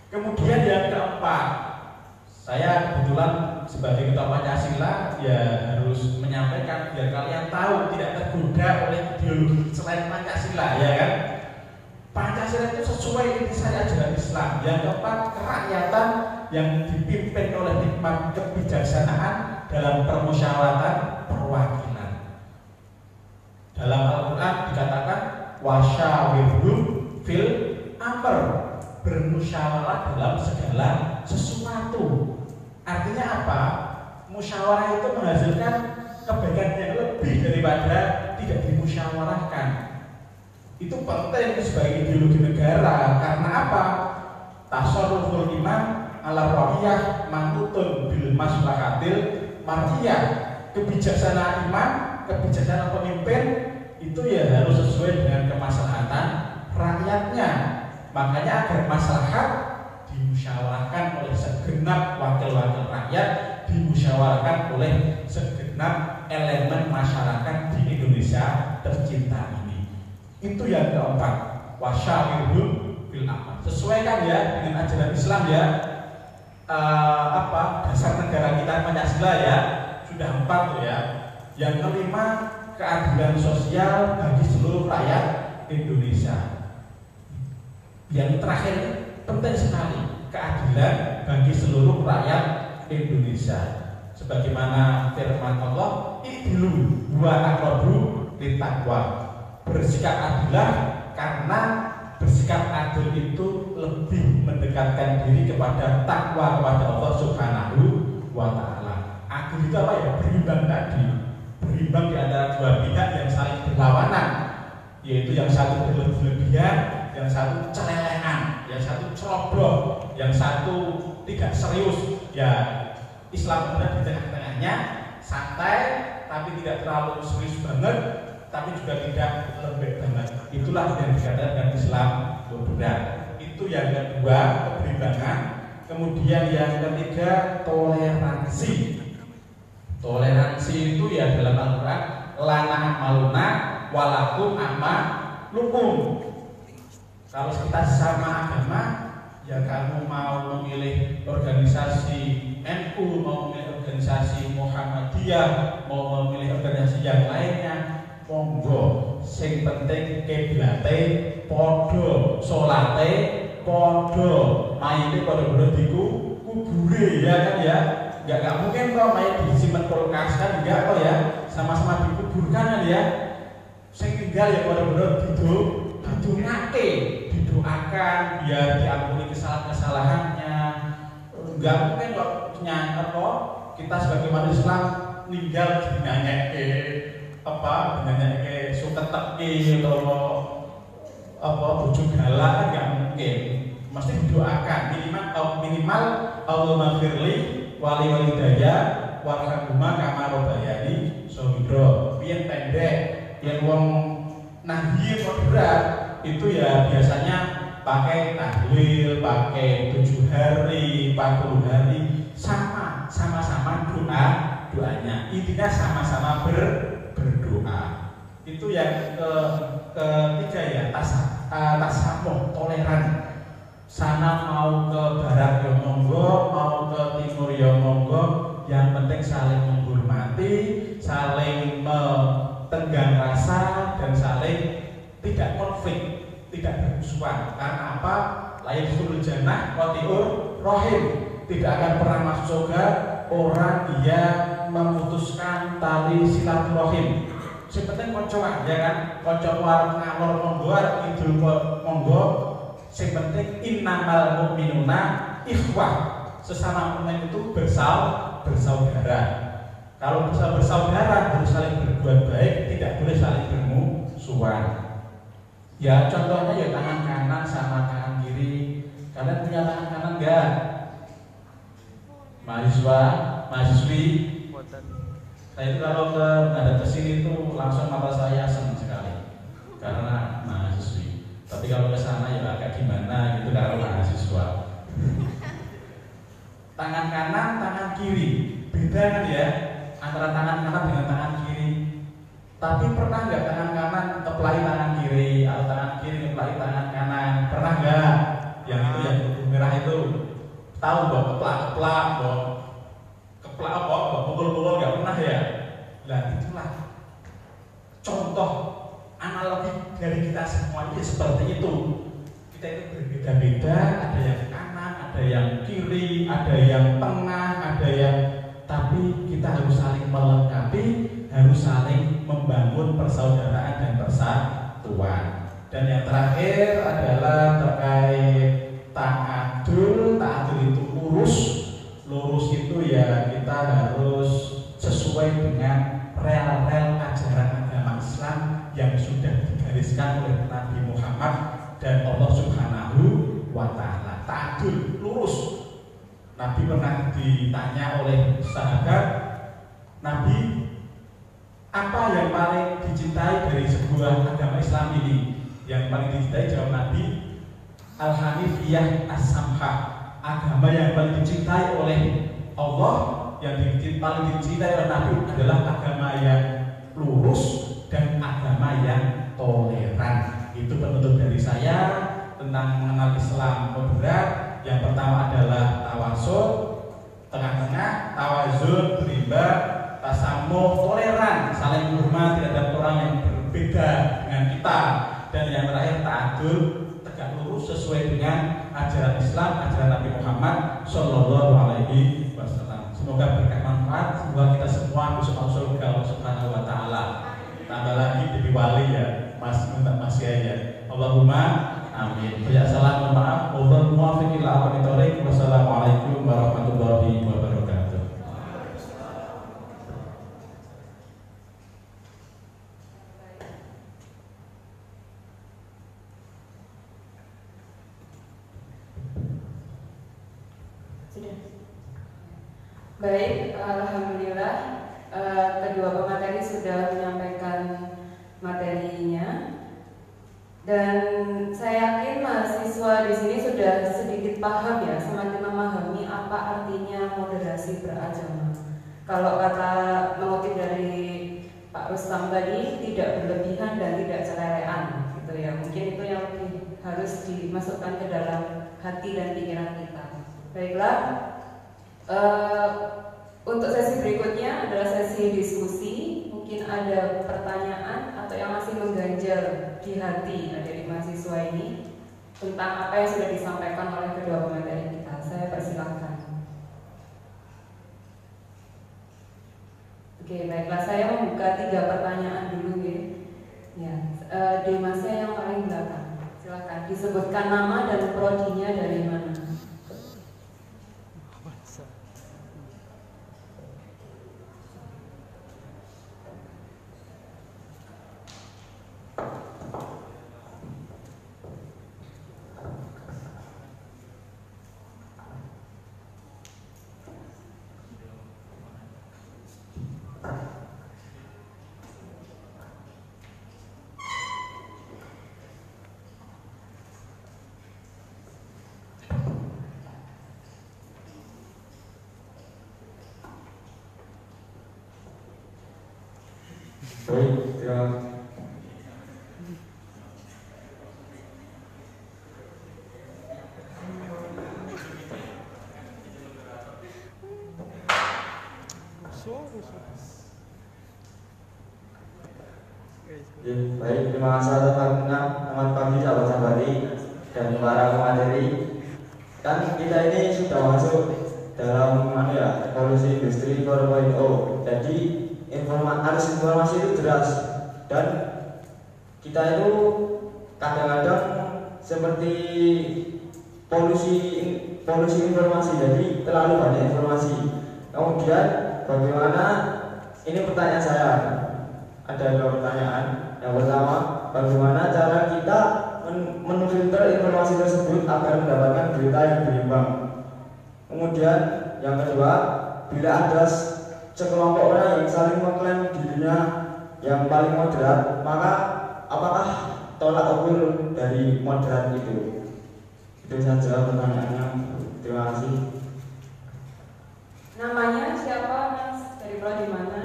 Kemudian yang keempat, saya kebetulan sebagai ketua Pancasila ya harus menyampaikan biar kalian tahu, tidak tergoda oleh ideologi selain Pancasila, ya kan? Pancasila itu sesuai intisari ajaran Islam. Yang keempat, kerakyatan yang dipimpin oleh hikmat kebijaksanaan dalam permusyawaratan perwakilan. Dalam Al-Quran dikatakan wasyawirhum fil amr, bermusyawarah dalam segala sesuatu. Artinya apa? Musyawarah itu menghasilkan kebaikan yang lebih daripada tidak dimusyawarahkan. Itu penting sebagai ideologi negara. Karena apa? Tasarruful iman ala rawiyah manutun bil maslahatil mar'iyah. Kebijaksanaan iman, kebijaksanaan pemimpin itu ya harus sesuai dengan kemaslahatan rakyatnya. Makanya agar maslahat dimusyawarahkan oleh segenap wakil-wakil rakyat, dimusyawarahkan oleh segenap elemen masyarakat di Indonesia tercinta ini. Itu yang keempat, wasyawirhum fil amr. Sesuaikan ya dengan ajaran Islam ya. Dasar negara kita Pancasila ya, sudah 4 tuh ya. Yang kelima, keadilan sosial bagi seluruh rakyat Indonesia. Yang terakhir penting sekali, keadilan bagi seluruh rakyat Indonesia. Sebagaimana firman Allah, "I'dilu wa aqrabu littaqwa." Bersikap adilah karena bersikap adil itu lebih mendekatkan diri kepada takwa kepada Allah Subhanahu wa taala. Adil itu apa ya? Berimbang tadi. Berimbang di antara dua pihak yang saling berlawanan, yaitu yang satu berlebihan, yang satu celelengan, yang satu ceroboh, yang satu tidak serius. Ya, Islam moderat di tengah-tengahnya, santai tapi tidak terlalu serius banget, tapi juga tidak lembek banget. Itulah yang dikatakan Islam moderat. Itu yang kedua, keberimbangan. Kemudian yang ketiga, toleransi. Toleransi itu ya dalam Al-Quran, lana amaluna walakum amalukum. Kalau kita sama agama, ya kamu mau memilih organisasi NU, mau memilih organisasi Muhammadiyah, mau memilih organisasi yang lainnya, monggo. Sing penting kiblate podo, salate podo, mayite podo-podo kubure ya kan ya. Enggak mungkin kok mayit disimpan kulkas kan, enggak kok ya. Sama-sama dikuburkan kan ya. Sing tinggal ya podo-podo didongake, didoakan biar diampuni kesalahan-kesalahannya. Enggak mungkin kok kita sebagai manusia Islam ninggal dinyanyikke dinyanyikke suketeki atau bojo galak kan enggak mungkin. Mesti didoakan minimal Allahumma firli wali walidaya warhamhuma kama rabbayani shaghira. Piyen pendek, yang wong nahi berat itu ya biasanya pakai tahlil, pakai 7 hari, 40 hari, sama-sama doanya. Intinya sama-sama berdoa. Itu yang ketiga ya, tasamuh, toleran. Sana mau ke barat ya monggo, mau ke timur ya monggo, yang penting saling menghormati, saling tenggang rasa, dan saling tidak konflik, tidak bermusuhan. Karena apa? Lain surul jannah watiur rohim. Tidak akan pernah masuk surga orang yang memutuskan tali silaturahim. Sepenting koncoan ya kan, konco warung ngalor monggo, idul monggo. Sepenting innamal mu'minuna ikhwah. Sesama mukmin itu bersaudara. Kalau bisa bersaudara harus saling berbuat baik, tidak boleh saling bermusuhan. Ya contohnya ya tangan kanan sama tangan kiri. Kalian punya tangan kanan enggak? Mahasiswi. Saya itu kalau ada kesini itu langsung mata saya senang sekali karena mahasiswi. Tapi kalau ke sana ya agak gimana gitu kalau mahasiswa. Tangan kanan, tangan kiri, beda kan ya antara tangan kanan dengan tangan kiri. Tapi pernah nggak tangan kanan ngeplai tangan kiri atau tangan kiri ngeplai tangan kanan? Pernah nggak? Yang itu yang merah itu tahu bahwa keplak apa pukul-pukul nggak pernah ya? Nah itulah contoh analogi dari kita semuanya seperti itu. Kita itu berbeda-beda, ada yang kanan, ada yang kiri, ada yang tengah, ada yang, tapi kita harus saling melengkapi, harus saling membangun persaudaraan dan persatuan. Dan yang terakhir adalah terkait ta'adul. Ta'adul itu lurus itu ya kita harus sesuai dengan rel-rel ajaran agama Islam yang sudah digariskan oleh Nabi Muhammad dan Allah Subhanahu wa Ta'ala. Ta'adul, lurus. Nabi pernah ditanya oleh sahabat, Nabi, apa yang paling dicintai dari sebuah agama Islam ini? Yang paling dicintai jawab Nabi, Al-Hanifiyah As-Samhah. Agama yang paling dicintai oleh Allah, yang paling dicintai oleh Nabi adalah agama yang lurus dan agama yang toleran. Itu penutup dari saya tentang mengenal Islam moderat. Yang pertama adalah tawasul, tengah-tengah, tawazun, berimbang, tasamuh, toleran, saling menghormati terhadap orang yang berbeda dengan kita. Dan yang terakhir ta'adul, tegak lurus sesuai dengan ajaran Islam, ajaran Nabi Muhammad Sallallahu Alaihi Wasallam. Semoga berkah manfaat, semoga kita semua masuk surga Allah Subhanahu Wa Taala. Tambah lagi jadi wali ya, masih aja. Allahumma amin. Banyak salah, mohon maaf. Wallahul muwaffiq ila aqwamit thoriq. Wassalamualaikum warahmatullahi wabarakatuh. Sudah. Baik, alhamdulillah kedua pemateri sudah menyampaikan materinya. Dan saya yakin mahasiswa di sini sudah sedikit paham ya, semakin memahami apa artinya moderasi beragama. Kalau kata mengutip dari Pak Rustam tadi, tidak berlebihan dan tidak celelean, gitu ya. Mungkin itu yang harus dimasukkan ke dalam hati dan pikiran kita. Baiklah, untuk sesi berikutnya adalah sesi diskusi. Mungkin ada pertanyaan atau yang masih mengganjal di hati dari mahasiswa ini tentang apa yang sudah disampaikan oleh kedua pemateri kita. Saya persilahkan. Oke, baiklah, saya membuka 3 pertanyaan dulu ya. Demasnya yang paling belakang. Silakan disebutkan nama dan prodinya dari mana. Baik, terima kasih. Baik, terima kasih atas waktunya. Selamat pagi sahabat-sahabati dan para pemateri. Kan kita ini sudah masuk dalam revolusi industri 4.0. Jadi arus informasi itu deras dan kita itu kadang-kadang seperti polusi informasi, jadi terlalu banyak informasi. Kemudian bagaimana, ini pertanyaan saya, ada 2 pertanyaan. Yang pertama, bagaimana cara kita menfilter informasi tersebut agar mendapatkan berita yang berimbang. Kemudian yang kedua, bila ada sekelompok orang yang saling mengklaim dirinya yang paling moderat, maka apakah tolak ukur dari moderat itu? Itu saja pertanyaannya. Terima kasih. Namanya siapa, Mas? Dari prodi mana?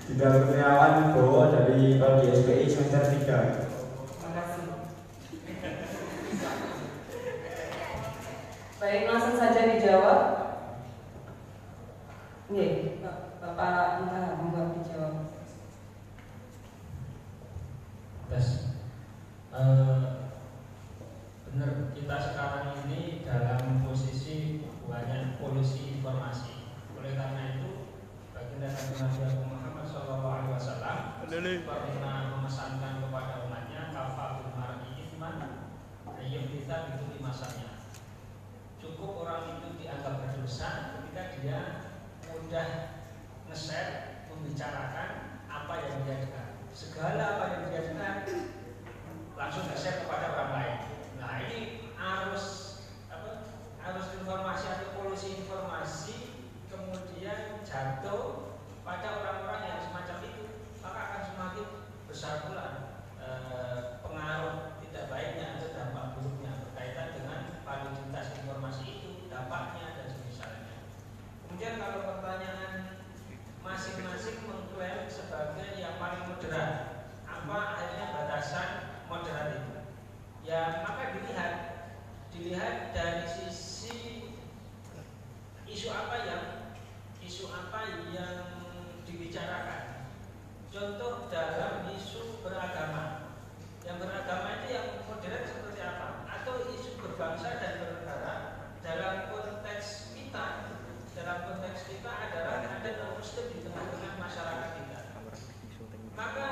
Tidak Kurniawan Bowo dari prodi SPI semester 3. Terima kasih. Baik, langsung saja dijawab. Oke, Bapak Enggak dijawab. Tes. Benar, kita sekarang ini dalam posisi banyak polusi informasi. Oleh karena itu, baginda Nabi Muhammad SAW pernah memesankan kepada umatnya, kafa'ul mar'i itsman ayyub kita itu masanya. Cukup orang itu dianggap berdosa ketika dia mudah nge-share, membicarakan apa yang dia dengar. Segala apa yang dia dengar langsung nge-share kepada orang lain. Nah, ini arus informasi atau polusi informasi kemudian jatuh pada orang-orang yang semacam itu, maka akan semakin besar pula pengaruh tidak baiknya atau dampak buruknya berkaitan dengan validitas informasi itu, dampaknya dan semisalnya. Kemudian kalau pertanyaan masing-masing mengklaim sebagai yang paling moderat, apa akhirnya batasan moderat itu? Ya, maka dilihat dari sisi isu apa yang dibicarakan. Contoh dalam isu beragama, yang beragama itu yang moderat seperti apa? Atau isu berbangsa dan bernegara dalam konteks kita adalah ada non muslim di tengah-tengah masyarakat kita. Maka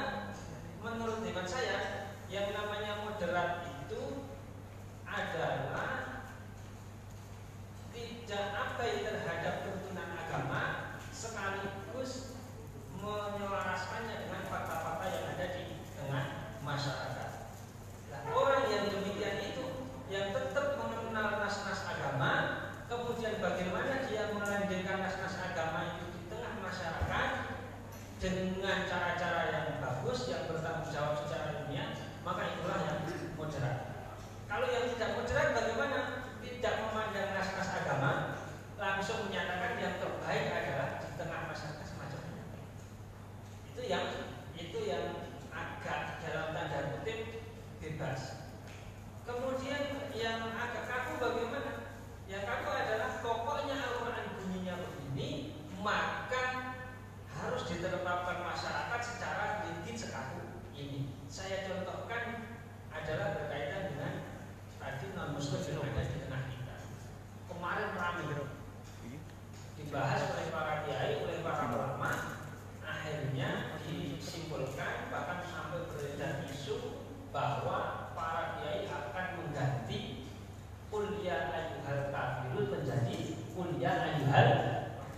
menurut hemat saya, yang namanya moderat itu adalah tidak abai terhadap tuntunan agama sekaligus menyelaraskannya dengan fakta-fakta yang ada di tengah masyarakat. Nah, orang yang yang agak kaku bagaimana? Yang kaku adalah pokoknya Al-Quran bunyinya begini, maka harus diterapkan masyarakat secara rigid sekaku ini. Saya contohkan adalah berkaitan dengan tadi non-muslim yang ada di tengah kita. Kemarin ramai dibahas oleh para kiai, oleh para ulama, akhirnya disimpulkan bahkan sampai beredar isu bahwa para kiai akan mengganti qul ya ayyuhal kafirun menjadi qul ya ayyuhal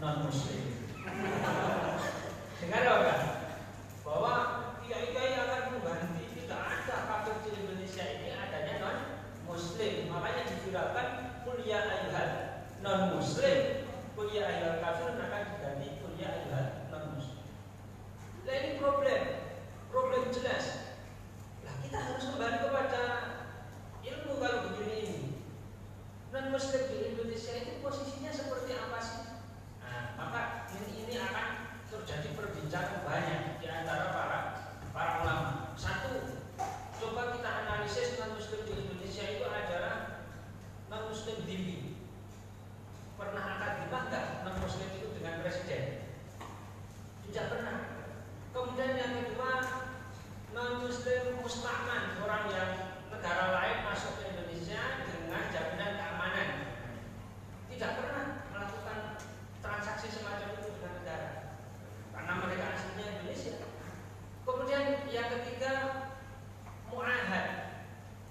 non-muslim. Dengar apa? Bahwa kiai-kiai akan mengganti, tidak ada kafir di Indonesia ini, adanya non-muslim. Makanya diviralkan qul ya ayyuhal non-muslim, qul ya ayyuhal kafirun akan diganti qul ya ayyuhal non-muslim. Nah ini problem jelas. Nah kita harus kembali kepada ilmu kalau begini ini. Non-muslim di Indonesia itu posisinya seperti apa sih? Nah, maka ini akan terjadi perbincangan banyak di antara para ulama. Satu, coba kita analisis non-muslim di Indonesia itu adalah non-muslim dhimmi. Pernah akad dhimah enggak non-muslim itu dengan presiden? Tidak pernah. Kemudian yang kedua, non-muslim musta'man, orang yang negara lain masuk ke Indonesia dengan jaminan keamanan. Tidak pernah melakukan transaksi semacam itu dengan negara karena mereka aslinya Indonesia. Kemudian yang ketiga, mu'ahad,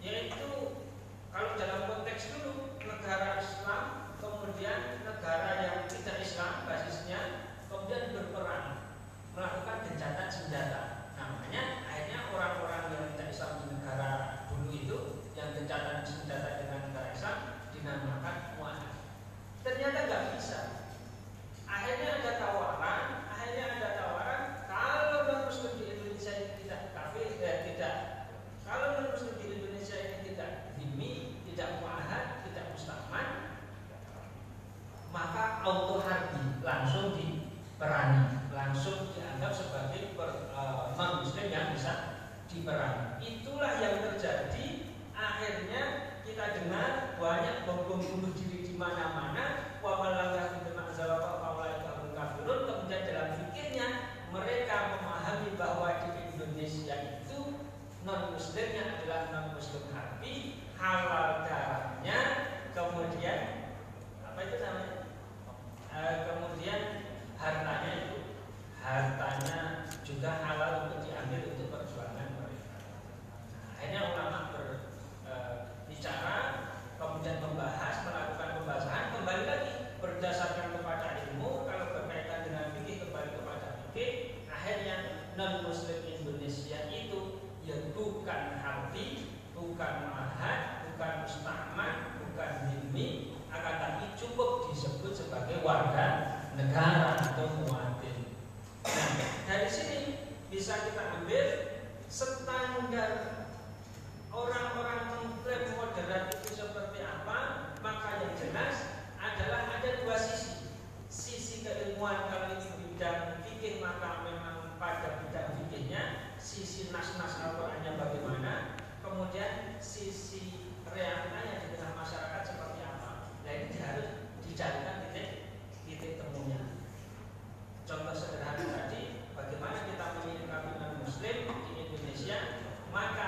yaitu kalau dalam konteks dulu negara Islam, kemudian negara yang tidak Islam basisnya, kemudian berperang melakukan gencatan senjata. Namanya akhirnya orang-orang yang tidak Islam di negara dulu itu yang gencatan senjata dengan negara Islam dinamakan mu'ahad. Ternyata nggak bisa. Akhirnya ada tawaran kalau non-muslim di Indonesia ini tidak kafir, kalau non-muslim di Indonesia ini tidak dhimmi, tidak mu'ahad, tidak musta'man, maka auto harbi, langsung diperangi, langsung dianggap sebagai non-muslim yang bisa diperangi. Itulah yang terjadi. Akhirnya kita dengar banyak bom bunuh diri di mana-mana. Wa malangah bima anzalallahu ta'ala kafirun. Kemudian dalam fikirnya mereka memahami bahwa di Indonesia itu non-muslimnya adalah non-muslim harbi, halal darahnya, kemudian apa itu namanya? Kemudian hartanya juga halal untuk diambil untuk perjuangan mereka. Akhirnya ulama berbicara, kemudian membahas, melakukan pembahasan, kembali lagi berdasarkan kepada ilmu. Kalau berkaitan dengan fikih, kembali kepada fikih. Akhirnya non-muslim Indonesia itu ya bukan harbi, bukan mu'ahad, bukan musta'man, bukan dhimmi, akan tapi cukup disebut sebagai warga negara atau muwatin. Nah, dari sini bisa kita ambil standar orang-orang mengklaim moderat itu seperti apa. Maka yang jelas adalah ada dua sisi. Sisi keilmuan kalau ini bidang fikih, maka memang pada bidang fikihnya sisi nas-nas Al-Qur'annya bagaimana, kemudian sisi realitanya di tengah masyarakat seperti apa. Nah ini harus dicarikan titik temunya. Contoh sederhana tadi, bagaimana kita menyikapi non-muslim di Indonesia, maka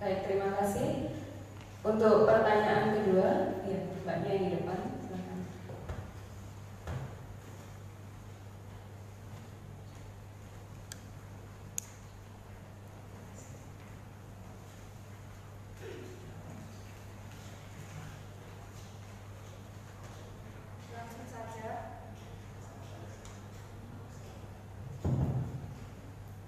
Baik, terima kasih. Untuk pertanyaan kedua, ya, Mbaknya yang di depan, silakan.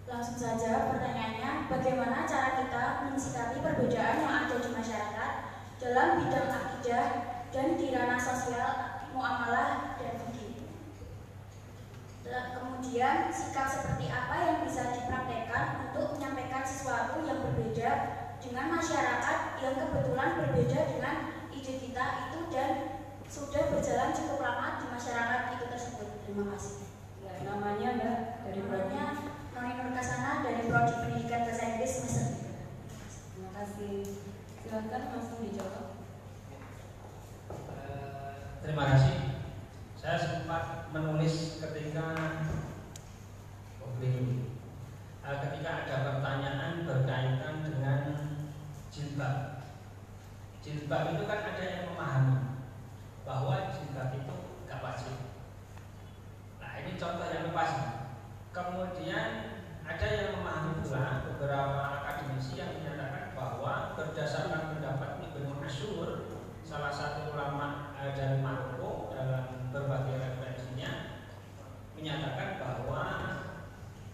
Langsung saja pertanyaannya, bagaimana cara kita mensikapi perbedaan yang ada di masyarakat dalam bidang akidah dan di ranah sosial, muamalah, dan fikih. Kemudian, sikap seperti apa yang bisa dipraktekkan untuk menyampaikan sesuatu yang berbeda dengan masyarakat yang kebetulan berbeda dengan ide kita itu dan sudah berjalan cukup lama di masyarakat itu tersebut. Terima kasih. Ya, namanya Mbak dari namanya Noni Nur Kasana dari Prodi Pendidikan Bahasa Inggris Mesir. Terima kasih. Silakan langsung dijawab. Terima kasih. Saya sempat menulis ketika ada pertanyaan berkaitan dengan jilbab. Jilbab itu kan ada yang memahami bahwa jilbab itu nggak wajib. Nah, ini contoh yang pas. Kemudian ada yang memahami pula beberapa akademisi yang menyatakan bahwa berdasarkan pendapat Ibnu Asyur, salah satu ulama dari Maroko, dalam berbagai referensinya menyatakan bahwa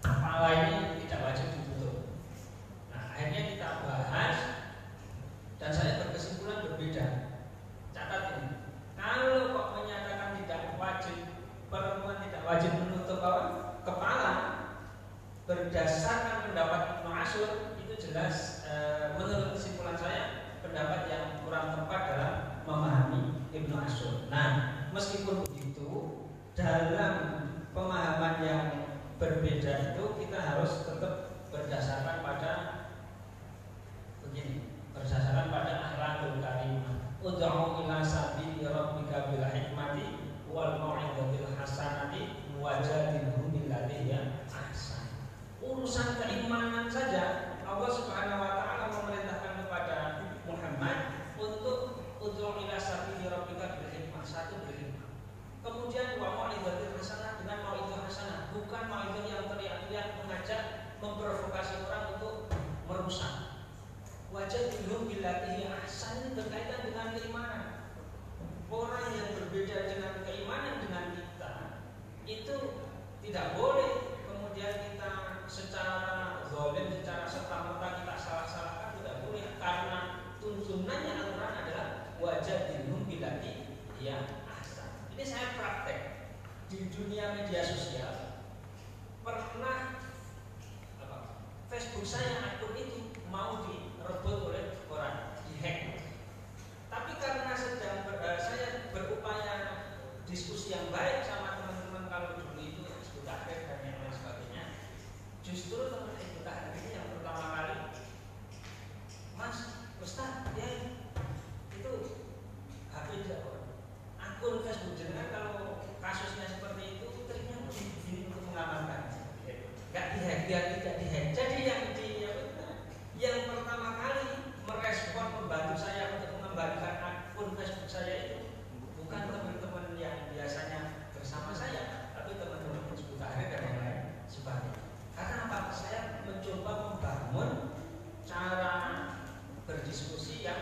kepala ini tidak wajib ditutup. Nah, akhirnya kita bahas dan saya berkesimpulan berbeda. Catat ini, kalau kok menyatakan tidak wajib, perempuan tidak wajib menutup kepala, berdasarkan pendapat Ibnu Asyur itu jelas menurut kesimpulan saya pendapat yang kurang tepat dalam memahami Ibnu Asyur. Nah, meskipun begitu, dalam pemahaman yang berbeda itu kita harus tetap berdasarkan pada begini, berdasarkan pada akhlakul karimah. Ud'u ila sabili rabbika bil hikmati wal mau'izatil hasanati wajadilhum billati hiya ahsan. Urusan keimanan saja Allah Subhanahu wa taala memerintahkan kepada Muhammad untuk ud'u ila sabili rabbika bil hikmah, satu bil hikmah. Kemudian wa mau'izatil hasanah, dengan mau'izah hasanah, bukan mau'izah yang teriak-teriak mengajak memprovokasi orang untuk merusak. Wajadilhum billati hiya ahsan ini berkaitan dengan keimanan. Orang yang berbeda dengan keimanan dengan kita itu tidak boleh kemudian kita secara zalim, secara serta-merta kita salah-salahkan, tidak boleh, karena tuntunannya Al-Quran adalah wajadilhum billati hiya ahsan. Ini saya praktek di dunia media sosial. Pernah Facebook saya, akun itu mau direbut oleh orang, dihack. Tapi karena sedang saya berupaya diskusi yang baik sama teman-teman, kalau dulu itu Hizbut Tahrir dan yang lain sebagainya, justru teman Hizbut Tahrir ini yang pertama kali, Mas, Ustaz, ya itu HP akun Facebook jenengan kalau kasusnya seperti itu triknya begini untuk mengamankan, nggak dihack, biar tidak dihack. Jadi yang pertama kali merespon membantu saya untuk mengembalikan akun Facebook saya itu bukan teman-teman yang biasanya bersama saya, tapi teman-teman Hizbut Tahrir dan yang lain sebagainya. Karena apa? Saya mencoba membangun cara berdiskusi yang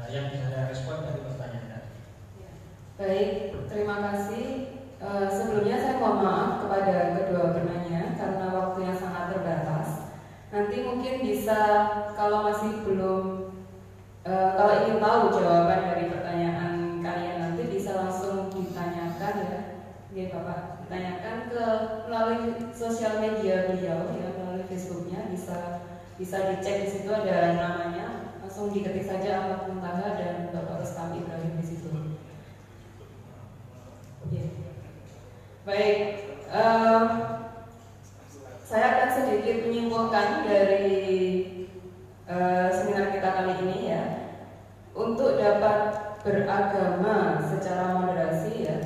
yang bisa saya respon dari pertanyaan tadi. Baik, terima kasih. Sebelumnya saya mohon maaf kepada kedua penanya karena waktunya sangat terbatas. Nanti mungkin bisa kalau masih belum kalau ingin tahu jawaban dari pertanyaan kalian nanti bisa langsung ditanyakan ya, Bapak, ditanyakan ke melalui sosial media beliau ya, melalui Facebooknya bisa dicek di situ ada namanya, langsung diketik saja Ahmad Muntaha dan Bapak Rustam Ibrahim di situ. Baik, saya akan sedikit menyimpulkan dari seminar kita kali ini ya. Untuk dapat beragama secara moderasi ya,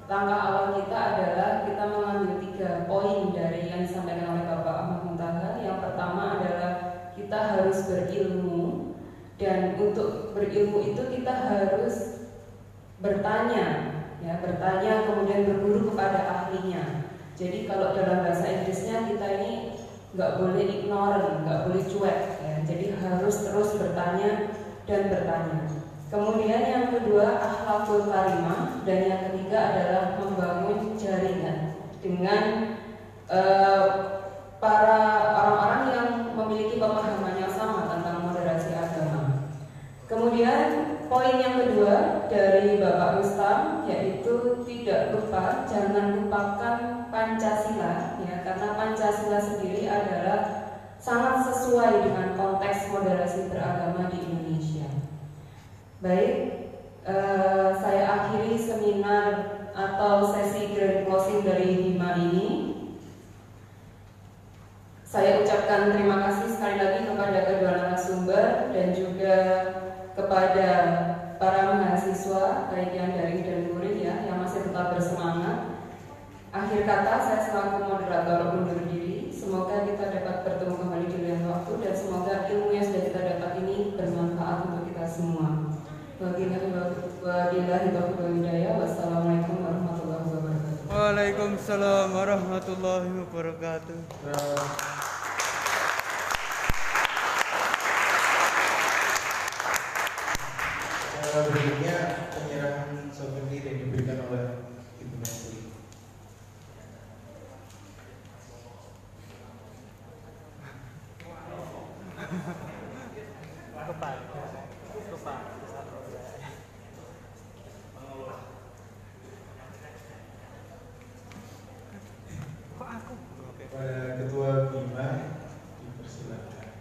langkah awal kita adalah kita mengambil 3 poin dari yang disampaikan oleh Bapak Ahmad Muntaha. Yang pertama adalah kita harus berilmu, dan untuk berilmu itu kita harus bertanya ya, bertanya kemudian berguru kepada ahlinya. Jadi kalau dalam bahasa Inggrisnya kita ini nggak boleh ignorant, nggak boleh cuek ya. Jadi harus terus bertanya dan bertanya. Kemudian yang kedua akhlakul karimah, dan yang ketiga adalah membangun jaringan dengan para orang-orang yang memiliki pemahaman yang sama tentang moderasi agama. Kemudian poin yang kedua dari Bapak Rustam yaitu jangan lupakan Pancasila ya, karena Pancasila sendiri adalah sangat sesuai dengan konteks moderasi beragama di Indonesia. Baik, saya akhiri seminar atau sesi grand closing dari HIMA ini. Saya ucapkan terima kasih sekali lagi kepada kedua narasumber dan juga kepada para mahasiswa baik yang daring dan luring ya yang masih tetap bersemangat. Akhir kata saya selaku moderator undur diri. Semoga kita dapat bertemu kembali di lain waktu dan semoga ilmu yang sudah kita dapat ini bermanfaat untuk kita semua. Wabillahi taufiq wal hidayah. Wassalamualaikum warahmatullahi wabarakatuh. Waalaikumsalam warahmatullahi wabarakatuh. Berikutnya penyerahan souvenir yang diberikan oleh Ibu Menteri. Pada Ketua HIMA dipersilakan.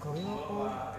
Kau apa?